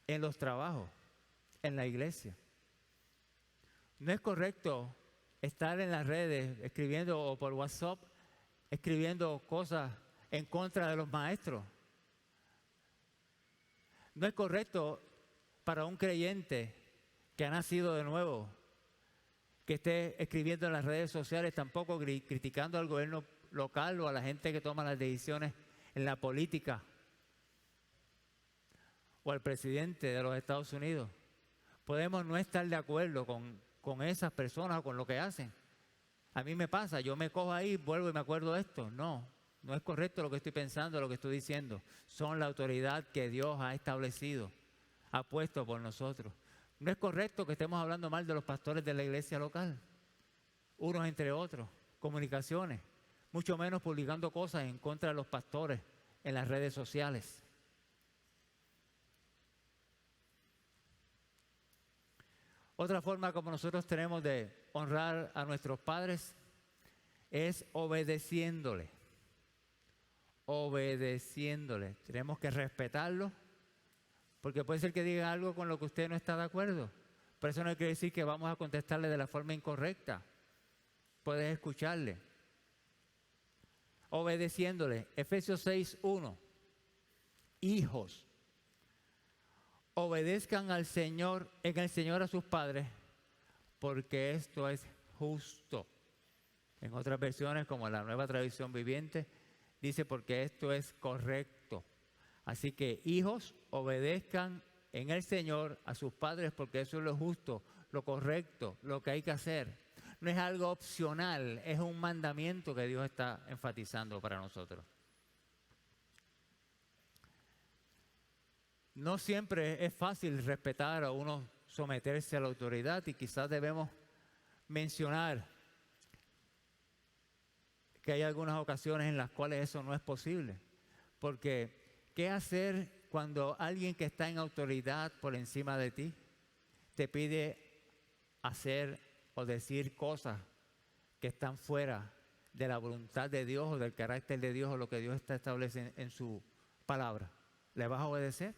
en los trabajos, en la iglesia. No es correcto estar en las redes escribiendo o por WhatsApp escribiendo cosas en contra de los maestros. No es correcto para un creyente que ha nacido de nuevo que esté escribiendo en las redes sociales, tampoco criticando al gobierno local o a la gente que toma las decisiones en la política o al presidente de los Estados Unidos. Podemos no estar de acuerdo con esas personas o con lo que hacen. A mí me pasa, yo me cojo ahí, vuelvo y me acuerdo de esto. No es correcto lo que estoy pensando, lo que estoy diciendo. Son la autoridad que Dios ha establecido, ha puesto por nosotros. No es correcto que estemos hablando mal de los pastores de la iglesia local, unos entre otros, comunicaciones, mucho menos publicando cosas en contra de los pastores en las redes sociales. Otra forma como nosotros tenemos de honrar a nuestros padres es obedeciéndole. Obedeciéndole. Tenemos que respetarlo, porque puede ser que diga algo con lo que usted no está de acuerdo. Pero eso no quiere decir que vamos a contestarle de la forma incorrecta. Puedes escucharle. Obedeciéndole. Efesios 6:1. Hijos, obedezcan al Señor, en el Señor a sus padres, porque esto es justo. En otras versiones, como la Nueva Traducción Viviente, dice porque esto es correcto. Así que, hijos, obedezcan en el Señor a sus padres, porque eso es lo justo, lo correcto, lo que hay que hacer. no es algo opcional, es un mandamiento que Dios está enfatizando para nosotros. No siempre es fácil respetar a uno, someterse a la autoridad, y quizás debemos mencionar que hay algunas ocasiones en las cuales eso no es posible. Porque, ¿qué hacer cuando alguien que está en autoridad por encima de ti te pide hacer o decir cosas que están fuera de la voluntad de Dios o del carácter de Dios o lo que Dios está estableciendo en su palabra? ¿Le vas a obedecer?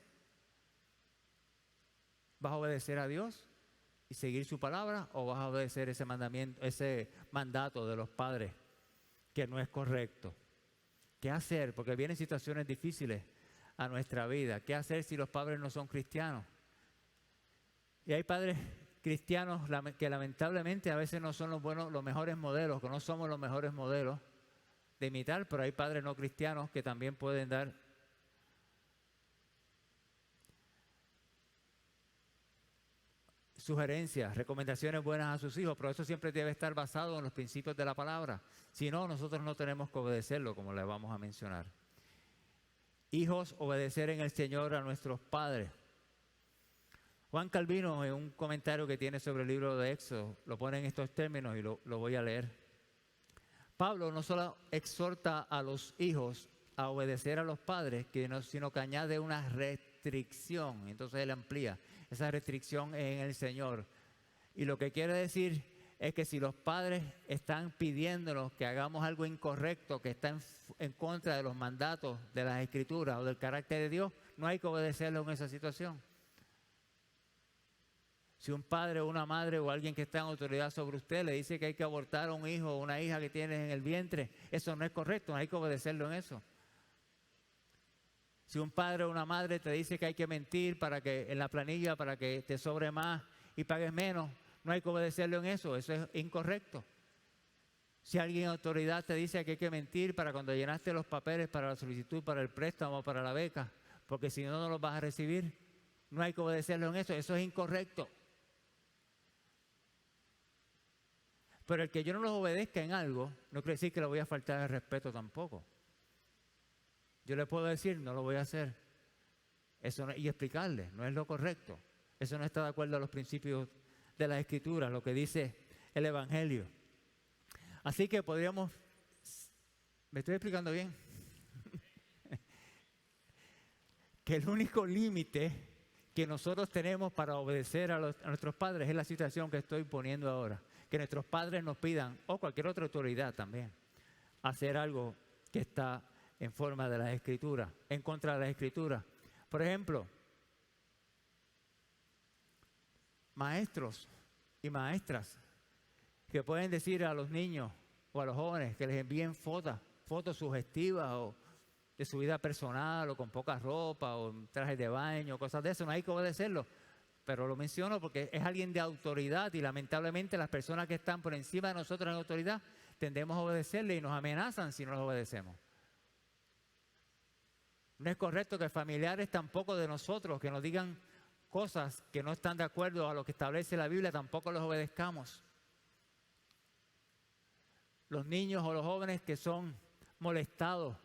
¿Vas a obedecer a Dios y seguir su palabra, o vas a obedecer ese mandamiento, ese mandato de los padres que no es correcto? ¿Qué hacer? Porque vienen situaciones difíciles a nuestra vida. ¿Qué hacer si los padres no son cristianos? Y hay padres cristianos que lamentablemente a veces no son los mejores modelos, que no somos los mejores modelos de imitar, pero hay padres no cristianos que también pueden dar sugerencias, recomendaciones buenas a sus hijos, pero eso siempre debe estar basado en los principios de la palabra. Si no, nosotros no tenemos que obedecerlo, como le vamos a mencionar. Hijos, obedecer en el Señor a nuestros padres. Juan Calvino, en un comentario que tiene sobre el libro de Éxodo, lo pone en estos términos y lo voy a leer. Pablo no solo exhorta a los hijos a obedecer a los padres, sino que añade una restricción. Entonces él amplía esa restricción en el Señor. Y lo que quiere decir es que si los padres están pidiéndonos que hagamos algo incorrecto, que está en contra de los mandatos de las Escrituras o del carácter de Dios, no hay que obedecerlo en esa situación. Si un padre o una madre o alguien que está en autoridad sobre usted le dice que hay que abortar a un hijo o una hija que tienes en el vientre, eso no es correcto, no hay que obedecerlo en eso. Si un padre o una madre te dice que hay que mentir en la planilla para que te sobre más y pagues menos, no hay que obedecerlo en eso es incorrecto. Si alguien en autoridad te dice que hay que mentir para cuando llenaste los papeles para la solicitud, para el préstamo, para la beca, porque si no, no los vas a recibir, no hay que obedecerlo en eso es incorrecto. Pero el que yo no los obedezca en algo, no quiere decir que le voy a faltar el respeto tampoco. Yo le puedo decir, no lo voy a hacer. Eso no, y explicarle, no es lo correcto. Eso no está de acuerdo a los principios de las Escrituras, lo que dice el Evangelio. Así que podríamos... ¿Me estoy explicando bien? Que el único límite que nosotros tenemos para obedecer a nuestros padres es la situación que estoy poniendo ahora. Que nuestros padres nos pidan, o cualquier otra autoridad también, hacer algo que está en forma de las Escrituras, en contra de las Escrituras. Por ejemplo, maestros y maestras que pueden decir a los niños o a los jóvenes que les envíen fotos sugestivas o de su vida personal o con poca ropa o trajes de baño, cosas de eso, no hay que obedecerlo. Pero lo menciono porque es alguien de autoridad y lamentablemente las personas que están por encima de nosotros en autoridad tendemos a obedecerle y nos amenazan si no los obedecemos. No es correcto que familiares tampoco de nosotros que nos digan cosas que no están de acuerdo a lo que establece la Biblia, tampoco los obedezcamos. Los niños o los jóvenes que son molestados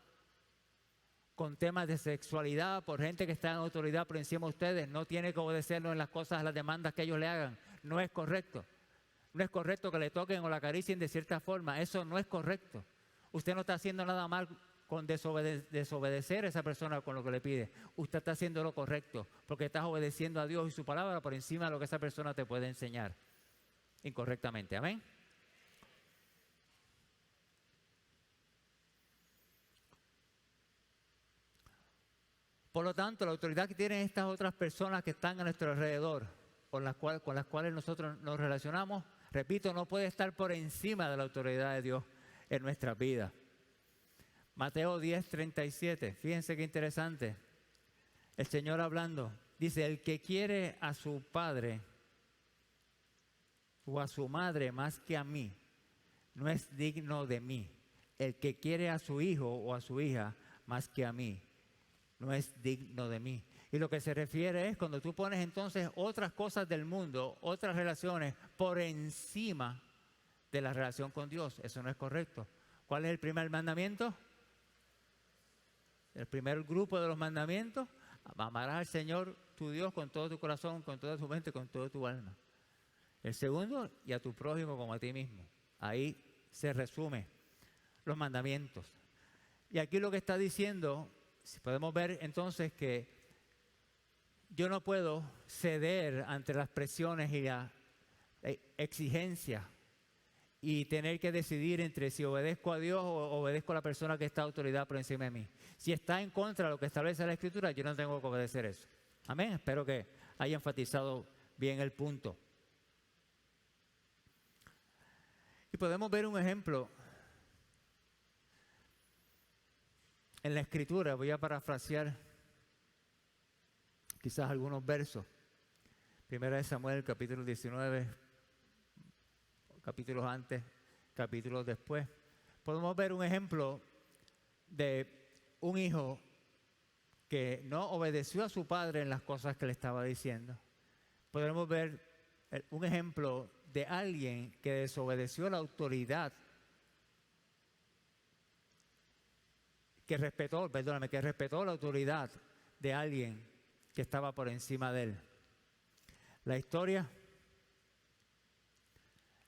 con temas de sexualidad por gente que está en autoridad por encima de ustedes, no tiene que obedecerlo en las cosas, las demandas que ellos le hagan. No es correcto. No es correcto que le toquen o la acaricien de cierta forma. Eso no es correcto. Usted no está haciendo nada mal con desobedecer a esa persona con lo que le pide. Usted está haciendo lo correcto porque estás obedeciendo a Dios y su palabra por encima de lo que esa persona te puede enseñar incorrectamente. Amén. Por lo tanto, la autoridad que tienen estas otras personas que están a nuestro alrededor, con las cuales nosotros nos relacionamos, repito, no puede estar por encima de la autoridad de Dios en nuestras vidas. Mateo 10:37, fíjense qué interesante. El Señor hablando, dice, el que quiere a su padre o a su madre más que a mí, no es digno de mí. El que quiere a su hijo o a su hija más que a mí, no es digno de mí. Y lo que se refiere es cuando tú pones entonces otras cosas del mundo, otras relaciones por encima de la relación con Dios. Eso no es correcto. ¿Cuál es el primer mandamiento? El primer grupo de los mandamientos: amarás al Señor tu Dios con todo tu corazón, con toda tu mente, con toda tu alma. El segundo, y a tu prójimo como a ti mismo. Ahí se resume los mandamientos. Y aquí lo que está diciendo, si podemos ver entonces que yo no puedo ceder ante las presiones y la exigencia y tener que decidir entre si obedezco a Dios o obedezco a la persona que está autoridad por encima de mí. Si está en contra de lo que establece la Escritura, yo no tengo que obedecer eso. Amén. Espero que haya enfatizado bien el punto. Y podemos ver un ejemplo en la Escritura. Voy a parafrasear quizás algunos versos. Primera de Samuel, capítulo 19, capítulos antes, capítulos después. Podemos ver un ejemplo de un hijo que no obedeció a su padre en las cosas que le estaba diciendo. Podemos ver un ejemplo de alguien que desobedeció la autoridad, que respetó la autoridad de alguien que estaba por encima de él. La historia,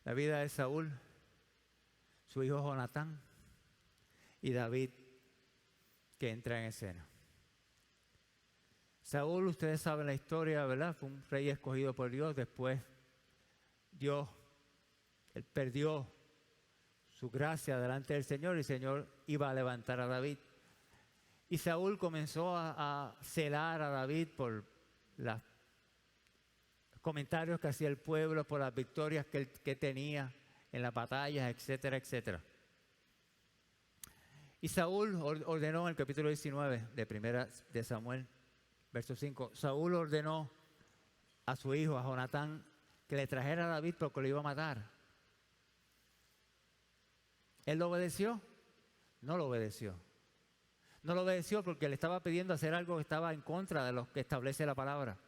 la vida de Saúl, su hijo Jonatán y David, que entra en escena. Saúl, ustedes saben la historia, ¿verdad? Fue un rey escogido por Dios. Después él perdió su gracia delante del Señor y el Señor iba a levantar a David. Y Saúl comenzó a celar a David por los comentarios que hacía el pueblo, por las victorias que tenía en las batallas, etcétera, etcétera. Y Saúl ordenó en el capítulo 19 de Primera de Samuel, verso 5, Saúl ordenó a su hijo, a Jonatán, que le trajera a David porque lo iba a matar. ¿Él lo obedeció? No lo obedeció. No lo obedeció porque le estaba pidiendo hacer algo que estaba en contra de lo que establece la palabra.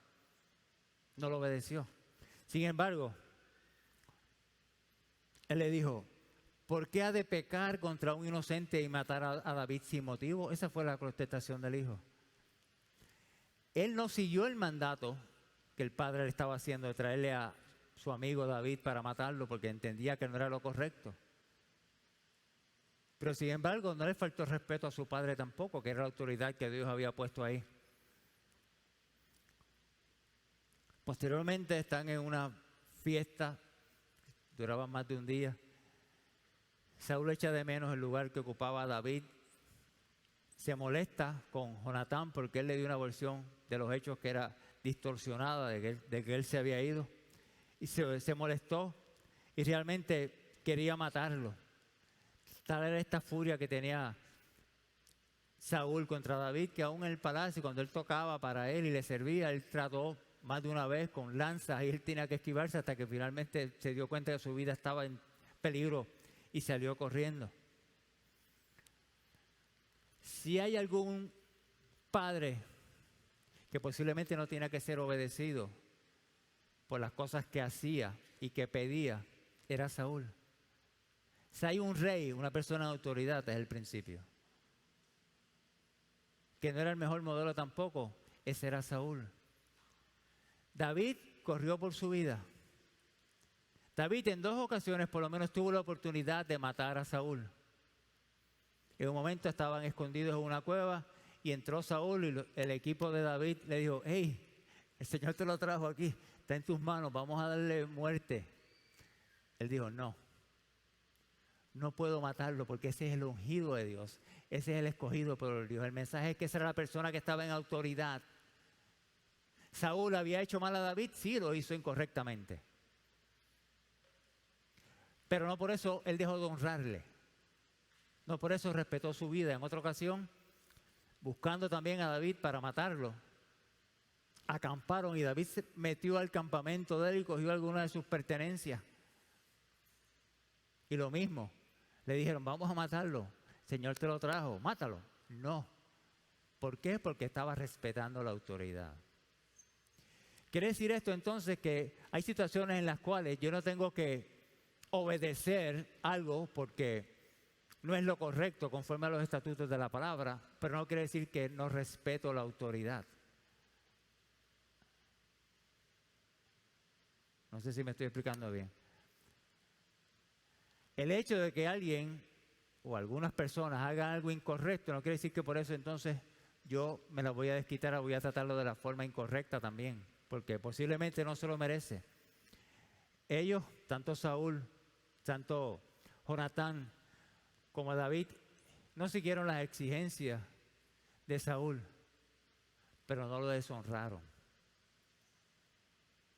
No lo obedeció. Sin embargo, él le dijo, ¿por qué ha de pecar contra un inocente y matar a David sin motivo? Esa fue la contestación del hijo. Él no siguió el mandato que el padre le estaba haciendo de traerle a su amigo David para matarlo porque entendía que no era lo correcto. Pero sin embargo no le faltó respeto a su padre tampoco, que era la autoridad que Dios había puesto ahí. Posteriormente están en una fiesta, duraba más de un día. Saúl echa de menos el lugar que ocupaba David. Se molesta con Jonatán porque él le dio una versión de los hechos que era distorsionada de que él se había ido. Y se molestó y realmente quería matarlo. Tal era esta furia que tenía Saúl contra David, que aún en el palacio, cuando él tocaba para él y le servía, él trató más de una vez con lanzas y él tenía que esquivarse hasta que finalmente se dio cuenta que su vida estaba en peligro y salió corriendo. Si hay algún padre que posiblemente no tenía que ser obedecido por las cosas que hacía y que pedía, era Saúl. Si hay un rey, una persona de autoridad, es el principio. Que no era el mejor modelo tampoco, ese era Saúl. David corrió por su vida. David en 2 ocasiones por lo menos tuvo la oportunidad de matar a Saúl. En un momento estaban escondidos en una cueva y entró Saúl y el equipo de David le dijo, hey, el Señor te lo trajo aquí, está en tus manos, vamos a darle muerte. Él dijo, no puedo matarlo porque ese es el ungido de Dios, ese es el escogido por Dios. El mensaje es que esa era la persona que estaba en autoridad. ¿Saúl había hecho mal a David? Sí, lo hizo incorrectamente. Pero no por eso él dejó de honrarle. No por eso respetó su vida. En otra ocasión, buscando también a David para matarlo, acamparon y David se metió al campamento de él y cogió algunas de sus pertenencias. Y lo mismo, le dijeron, vamos a matarlo. El Señor te lo trajo, mátalo. No. ¿Por qué? Porque estaba respetando la autoridad. Quiere decir esto entonces que hay situaciones en las cuales yo no tengo que obedecer algo porque no es lo correcto conforme a los estatutos de la palabra, pero no quiere decir que no respeto la autoridad. No sé si me estoy explicando bien. El hecho de que alguien o algunas personas hagan algo incorrecto no quiere decir que por eso entonces yo me la voy a desquitar o voy a tratarlo de la forma incorrecta también, porque posiblemente no se lo merece. Ellos, tanto Saúl, tanto Jonatán como David, no siguieron las exigencias de Saúl, pero no lo deshonraron.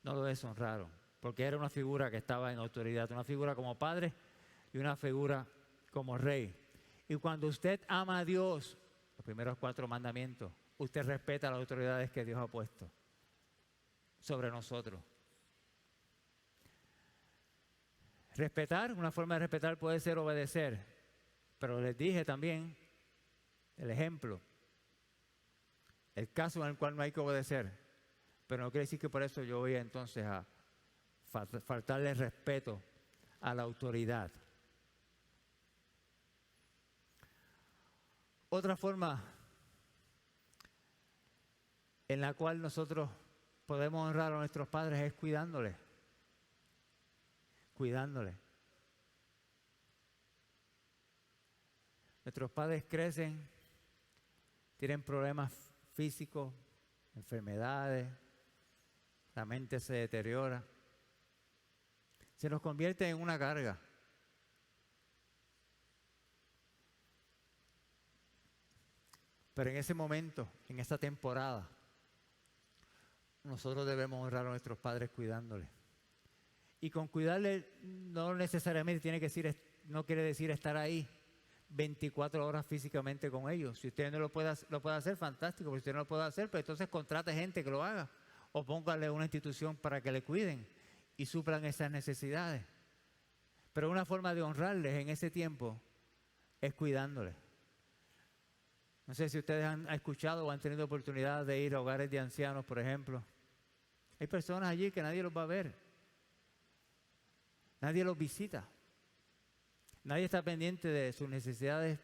No lo deshonraron, porque era una figura que estaba en autoridad, una figura como padre y una figura como rey. Y cuando usted ama a Dios, los primeros 4 mandamientos, usted respeta las autoridades que Dios ha puesto sobre nosotros. Respetar, una forma de respetar puede ser obedecer, pero les dije también el ejemplo, el caso en el cual no hay que obedecer, pero no quiere decir que por eso yo voy entonces a faltarle respeto a la autoridad. Otra forma en la cual nosotros podemos honrar a nuestros padres es cuidándoles. Cuidándoles. Nuestros padres crecen, tienen problemas físicos, enfermedades, la mente se deteriora. Se nos convierte en una carga. Pero en ese momento, en esa temporada, nosotros debemos honrar a nuestros padres cuidándoles. Y con cuidarles no necesariamente no quiere decir estar ahí 24 horas físicamente con ellos. Si usted no lo puede hacer, fantástico. Si usted no lo puede hacer, pues entonces contrate gente que lo haga. O póngale una institución para que le cuiden y suplan esas necesidades. Pero una forma de honrarles en ese tiempo es cuidándoles. No sé si ustedes han escuchado o han tenido oportunidad de ir a hogares de ancianos, por ejemplo. Hay personas allí que nadie los va a ver. Nadie los visita. Nadie está pendiente de sus necesidades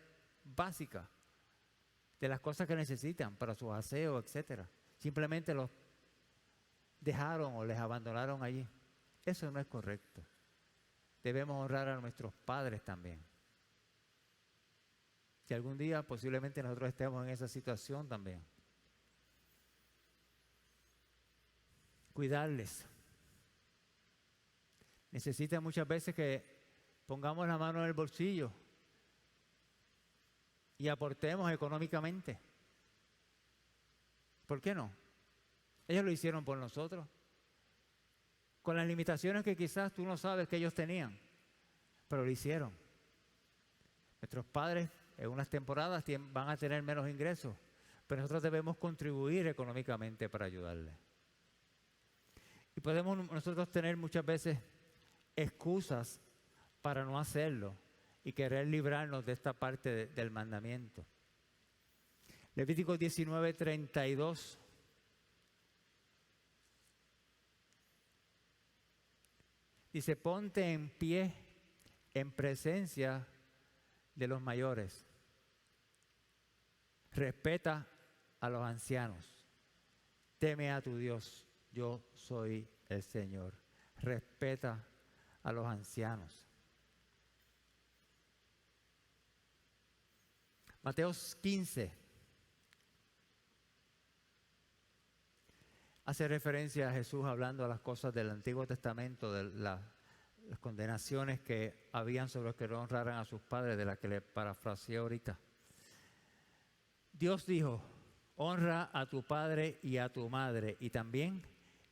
básicas, de las cosas que necesitan para su aseo, etc. Simplemente los dejaron o les abandonaron allí. Eso no es correcto. Debemos honrar a nuestros padres también. Si algún día posiblemente nosotros estemos en esa situación también. Cuidarles. Necesita muchas veces que pongamos la mano en el bolsillo y aportemos económicamente. ¿Por qué no? Ellos lo hicieron por nosotros. Con las limitaciones que quizás tú no sabes que ellos tenían, pero lo hicieron. Nuestros padres en unas temporadas van a tener menos ingresos, pero nosotros debemos contribuir económicamente para ayudarles. Y podemos nosotros tener muchas veces excusas para no hacerlo y querer librarnos de esta parte del mandamiento. Levítico 19:32. Dice, ponte en pie en presencia de los mayores. Respeta a los ancianos. Teme a tu Dios. Yo soy el Señor. Respeta a los ancianos. Mateo 15 hace referencia a Jesús hablando de las cosas del Antiguo Testamento, de las condenaciones que habían sobre los que no honraran a sus padres, de las que le parafraseé ahorita. Dios dijo, honra a tu padre y a tu madre, y también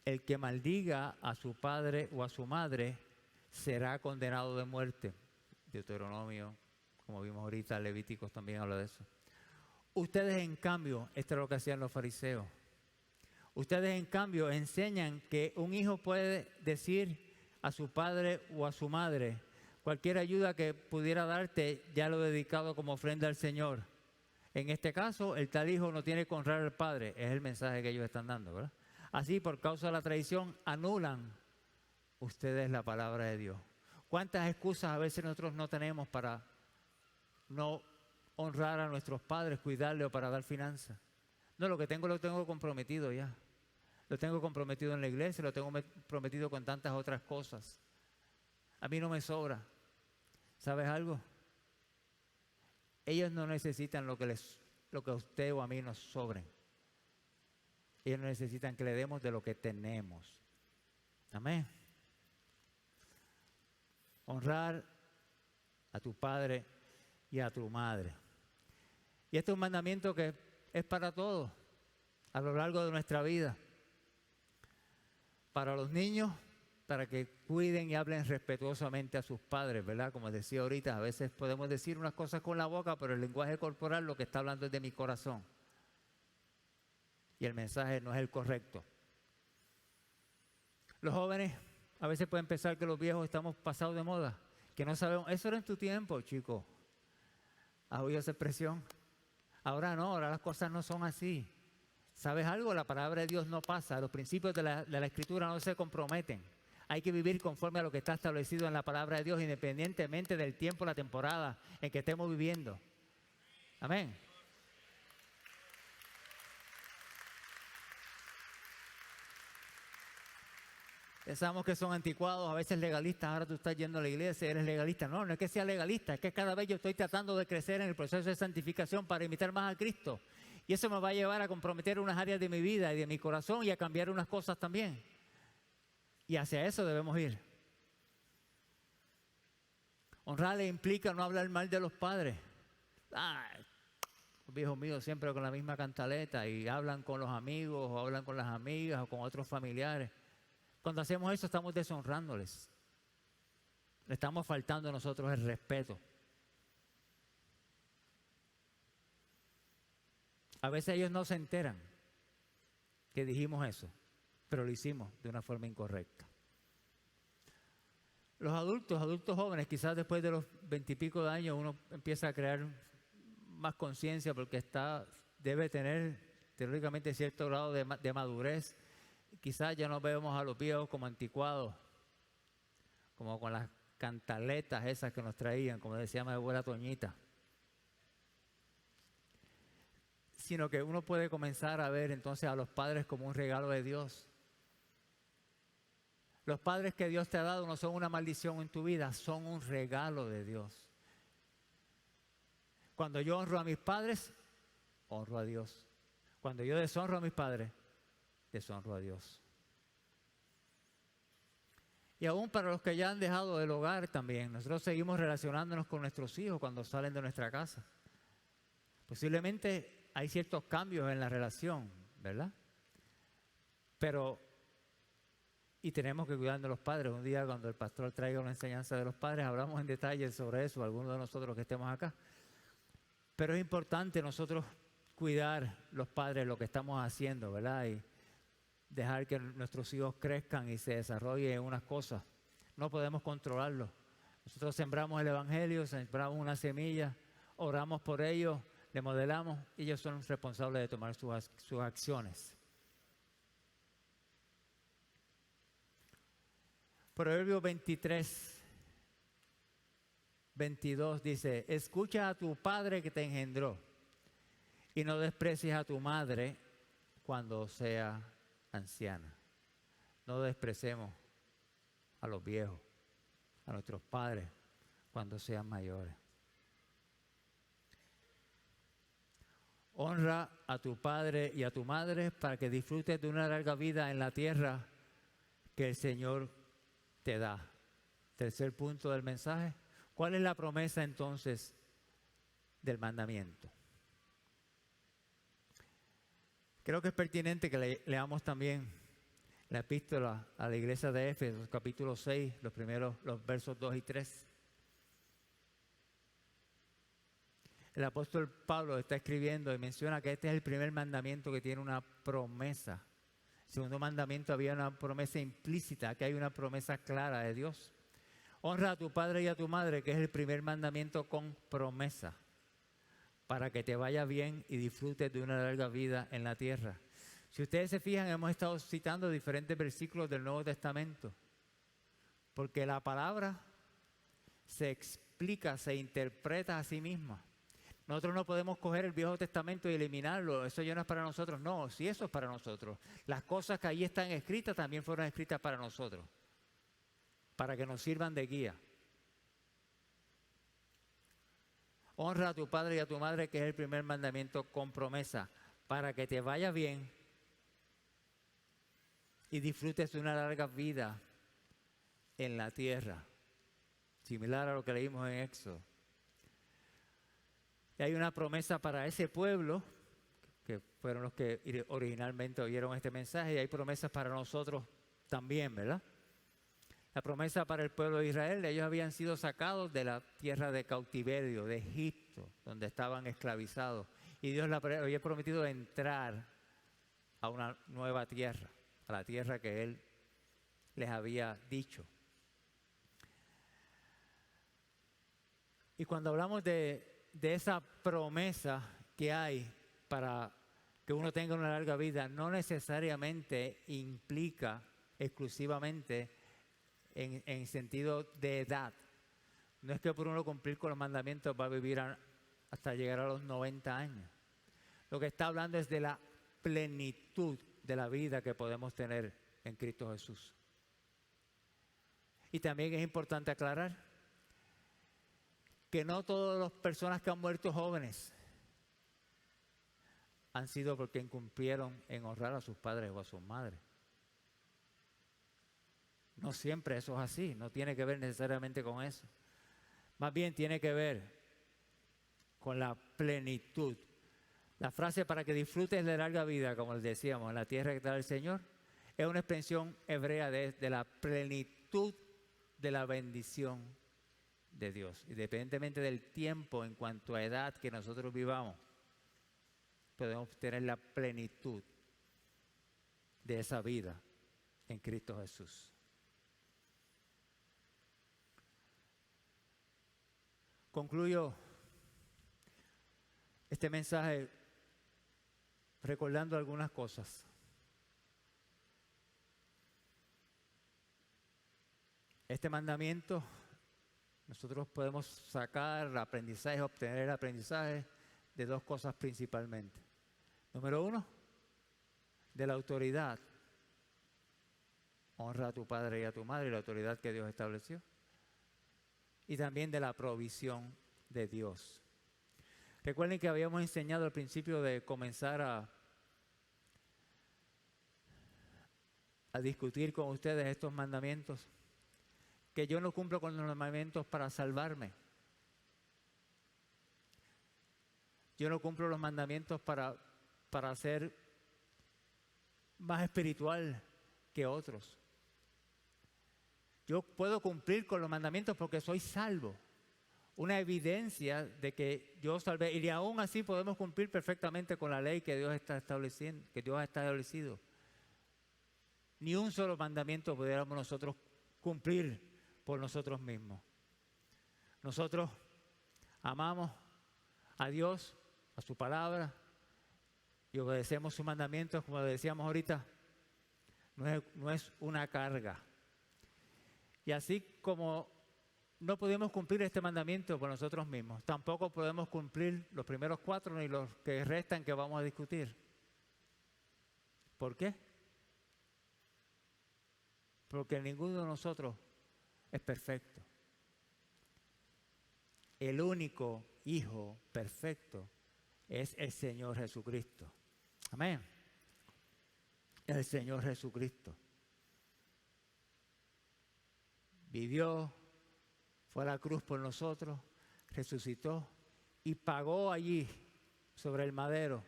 el que maldiga a su padre o a su madre será condenado de muerte. Deuteronomio, como vimos ahorita, Levíticos también habla de eso. Ustedes, en cambio, esto es lo que hacían los fariseos. Ustedes, en cambio, enseñan que un hijo puede decir a su padre o a su madre, cualquier ayuda que pudiera darte, ya lo he dedicado como ofrenda al Señor. En este caso, el tal hijo no tiene que honrar al padre. Es el mensaje que ellos están dando, ¿verdad? Así, por causa de la tradición, anulan ustedes la palabra de Dios. ¿Cuántas excusas a veces nosotros no tenemos para no honrar a nuestros padres, cuidarles o para dar finanzas? No, lo que tengo lo tengo comprometido ya. Lo tengo comprometido en la iglesia, lo tengo comprometido con tantas otras cosas. A mí no me sobra. ¿Sabes algo? Ellos no necesitan lo que a usted o a mí nos sobren. Ellos necesitan que le demos de lo que tenemos. Amén. Honrar a tu padre y a tu madre. Y este es un mandamiento que es para todos, a lo largo de nuestra vida. Para los niños, para que cuiden y hablen respetuosamente a sus padres, ¿verdad? Como decía ahorita, a veces podemos decir unas cosas con la boca, pero el lenguaje corporal lo que está hablando es de mi corazón. Y el mensaje no es el correcto. Los jóvenes a veces pueden pensar que los viejos estamos pasados de moda, que no sabemos. Eso era en tu tiempo, chico. ¿Has oído esa expresión? Ahora no, ahora las cosas no son así. ¿Sabes algo? La palabra de Dios no pasa. Los principios de la Escritura no se comprometen. Hay que vivir conforme a lo que está establecido en la palabra de Dios, independientemente del tiempo, la temporada en que estemos viviendo. Amén. Pensamos que son anticuados, a veces legalistas. Ahora tú estás yendo a la iglesia y eres legalista. No, no es que sea legalista, es que cada vez yo estoy tratando de crecer en el proceso de santificación para imitar más a Cristo. Y eso me va a llevar a comprometer unas áreas de mi vida y de mi corazón y a cambiar unas cosas también. Y hacia eso debemos ir. Honrarle implica no hablar mal de los padres. Los viejos míos siempre con la misma cantaleta y hablan con los amigos o hablan con las amigas o con otros familiares. Cuando hacemos eso estamos deshonrándoles. Le estamos faltando a nosotros el respeto. A veces ellos no se enteran que dijimos eso, pero lo hicimos de una forma incorrecta. Los adultos jóvenes, quizás después de los 20 y pico de años uno empieza a crear más conciencia porque debe tener teóricamente cierto grado de madurez. Quizás ya no vemos a los viejos como anticuados, como con las cantaletas esas que nos traían, como decía mi abuela Toñita. Sino que uno puede comenzar a ver entonces a los padres como un regalo de Dios. Los padres que Dios te ha dado no son una maldición en tu vida, son un regalo de Dios. Cuando yo honro a mis padres, honro a Dios. Cuando yo deshonro a mis padres, deshonro a Dios. Y aún para los que ya han dejado el hogar también, nosotros seguimos relacionándonos con nuestros hijos cuando salen de nuestra casa. Posiblemente hay ciertos cambios en la relación, ¿verdad? Y tenemos que cuidar de los padres. Un día cuando el pastor traiga una enseñanza de los padres, hablamos en detalle sobre eso, algunos de nosotros que estemos acá. Pero es importante nosotros cuidar los padres lo que estamos haciendo, ¿verdad? Y dejar que nuestros hijos crezcan y se desarrollen en unas cosas. No podemos controlarlo. Nosotros sembramos el evangelio, sembramos una semilla, oramos por ellos, le modelamos y ellos son responsables de tomar sus acciones. Proverbios 23, 22 dice: escucha a tu padre que te engendró y no desprecies a tu madre cuando sea anciana. No despreciemos a los viejos, a nuestros padres cuando sean mayores. Honra a tu padre y a tu madre para que disfrutes de una larga vida en la tierra que el Señor te da. Tercer punto del mensaje. ¿Cuál es la promesa entonces del mandamiento? Creo que es pertinente que leamos también la epístola a la iglesia de Éfeso, capítulo 6, los versos 2 y 3. El apóstol Pablo está escribiendo y menciona que este es el primer mandamiento que tiene una promesa. El segundo mandamiento había una promesa implícita, aquí hay una promesa clara de Dios. Honra a tu padre y a tu madre, que es el primer mandamiento con promesa, para que te vaya bien y disfrutes de una larga vida en la tierra. Si ustedes se fijan, hemos estado citando diferentes versículos del Nuevo Testamento, porque la palabra se explica, se interpreta a sí misma. Nosotros no podemos coger el Viejo Testamento y eliminarlo, eso ya no es para nosotros. No, sí, eso es para nosotros. Las cosas que ahí están escritas también fueron escritas para nosotros, para que nos sirvan de guía. Honra a tu padre y a tu madre, que es el primer mandamiento con promesa, para que te vaya bien y disfrutes de una larga vida en la tierra, similar a lo que leímos en Éxodo. Y hay una promesa para ese pueblo, que fueron los que originalmente oyeron este mensaje, y hay promesas para nosotros también, ¿verdad? La promesa para el pueblo de Israel: ellos habían sido sacados de la tierra de cautiverio, de Egipto, donde estaban esclavizados. Y Dios les había prometido entrar a una nueva tierra, a la tierra que Él les había dicho. Y cuando hablamos de esa promesa que hay para que uno tenga una larga vida, no necesariamente implica exclusivamente en sentido de edad. No es que por uno cumplir con los mandamientos va a vivir hasta llegar a los 90 años. Lo que está hablando es de la plenitud de la vida que podemos tener en Cristo Jesús. Y también es importante aclarar que no todas las personas que han muerto jóvenes han sido porque incumplieron en honrar a sus padres o a sus madres. No siempre eso es así, no tiene que ver necesariamente con eso. Más bien tiene que ver con la plenitud. La frase "para que disfrutes de larga vida", como les decíamos, en la tierra que te da el Señor, es una expresión hebrea de la plenitud de la bendición de Dios. Independientemente del tiempo en cuanto a edad que nosotros vivamos, podemos tener la plenitud de esa vida en Cristo Jesús. Concluyo este mensaje recordando algunas cosas. Este mandamiento, nosotros podemos sacar aprendizaje, obtener el aprendizaje de dos cosas principalmente. Número uno, de la autoridad. Honra a tu padre y a tu madre, la autoridad que Dios estableció. Y también de la provisión de Dios. Recuerden que habíamos enseñado al principio de comenzar a discutir con ustedes estos mandamientos, que yo no cumplo con los mandamientos para salvarme. Yo no cumplo los mandamientos para ser más espiritual que otros. Yo puedo cumplir con los mandamientos porque soy salvo. Una evidencia de que yo salvé. Y aún así podemos cumplir perfectamente con la ley que Dios está estableciendo, que Dios ha establecido. Ni un solo mandamiento pudiéramos nosotros cumplir por nosotros mismos. Nosotros amamos a Dios, a su palabra, y obedecemos sus mandamientos, como decíamos ahorita. No es una carga. Y así como no podemos cumplir este mandamiento por nosotros mismos, tampoco podemos cumplir los primeros 4 ni los que restan que vamos a discutir. ¿Por qué? Porque ninguno de nosotros es perfecto. El único Hijo perfecto es el Señor Jesucristo. Amén. El Señor Jesucristo vivió, fue a la cruz por nosotros, resucitó y pagó allí sobre el madero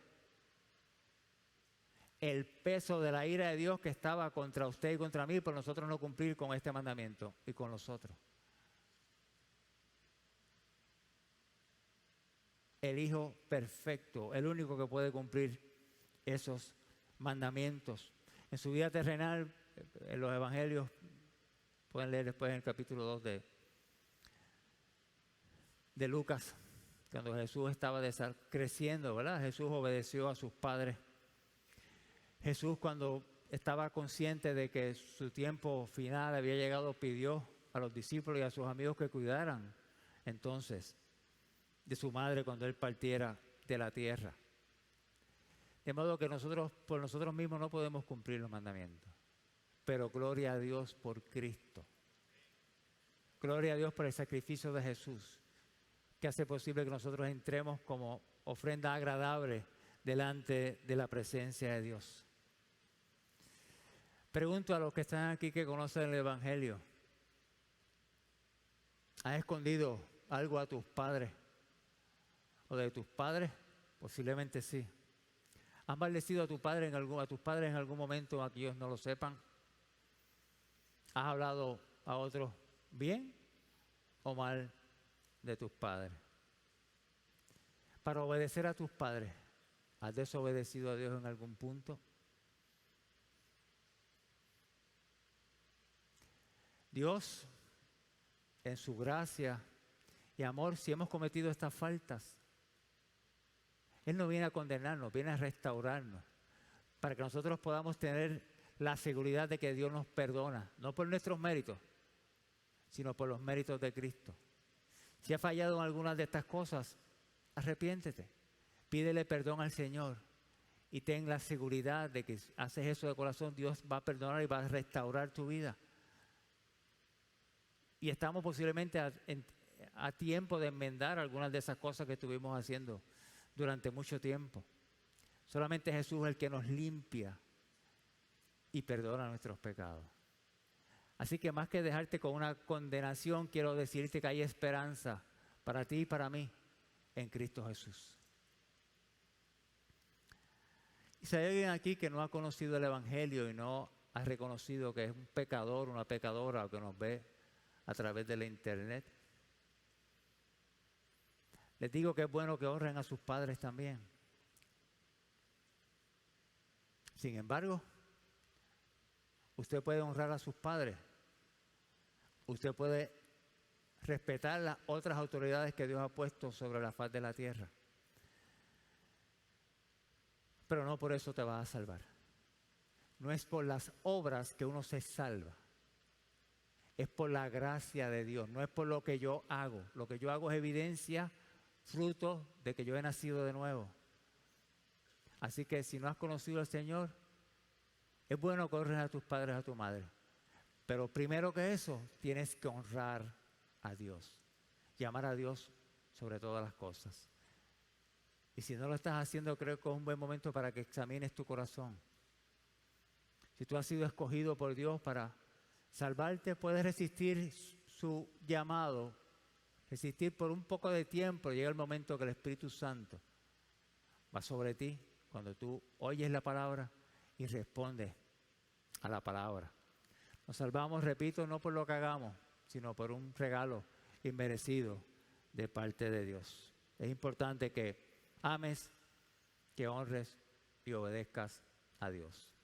el peso de la ira de Dios que estaba contra usted y contra mí por nosotros no cumplir con este mandamiento y con los otros. El Hijo perfecto, el único que puede cumplir esos mandamientos. En su vida terrenal, en los evangelios, pueden leer después en el capítulo 2 de Lucas, cuando Jesús estaba creciendo, ¿verdad? Jesús obedeció a sus padres. Jesús, cuando estaba consciente de que su tiempo final había llegado, pidió a los discípulos y a sus amigos que cuidaran entonces de su madre cuando él partiera de la tierra. De modo que nosotros por nosotros mismos no podemos cumplir los mandamientos. Pero gloria a Dios por Cristo. Gloria a Dios por el sacrificio de Jesús, que hace posible que nosotros entremos como ofrenda agradable delante de la presencia de Dios. Pregunto a los que están aquí que conocen el Evangelio: ¿has escondido algo a tus padres o de tus padres? Posiblemente sí. ¿Has maldecido a tus padres en algún momento a que ellos no lo sepan? ¿Has hablado a otros bien o mal de tus padres? Para obedecer a tus padres, ¿has desobedecido a Dios en algún punto? Dios, en su gracia y amor, si hemos cometido estas faltas, Él no viene a condenarnos, viene a restaurarnos, para que nosotros podamos tener la seguridad de que Dios nos perdona, no por nuestros méritos, sino por los méritos de Cristo. Si has fallado en algunas de estas cosas, arrepiéntete, pídele perdón al Señor y ten la seguridad de que si haces eso de corazón, Dios va a perdonar y va a restaurar tu vida. Y estamos posiblemente a tiempo de enmendar algunas de esas cosas que estuvimos haciendo durante mucho tiempo. Solamente Jesús es el que nos limpia y perdona nuestros pecados. Así que más que dejarte con una condenación, quiero decirte que hay esperanza para ti y para mí en Cristo Jesús. Y si hay alguien aquí que no ha conocido el Evangelio y no ha reconocido que es un pecador, una pecadora, o que nos ve a través de la internet, les digo que es bueno que honren a sus padres también. Sin embargo, usted puede honrar a sus padres. Usted puede respetar las otras autoridades que Dios ha puesto sobre la faz de la tierra. Pero no por eso te vas a salvar. No es por las obras que uno se salva. Es por la gracia de Dios, no es por lo que yo hago. Lo que yo hago es evidencia, fruto de que yo he nacido de nuevo. Así que si no has conocido al Señor, es bueno que honres a tus padres, a tu madre. Pero primero que eso, tienes que honrar a Dios. Llamar a Dios sobre todas las cosas. Y si no lo estás haciendo, creo que es un buen momento para que examines tu corazón. Si tú has sido escogido por Dios para salvarte, puedes resistir su llamado, resistir por un poco de tiempo. Llega el momento que el Espíritu Santo va sobre ti cuando tú oyes la palabra y respondes a la palabra. Nos salvamos, repito, no por lo que hagamos, sino por un regalo inmerecido de parte de Dios. Es importante que ames, que honres y obedezcas a Dios.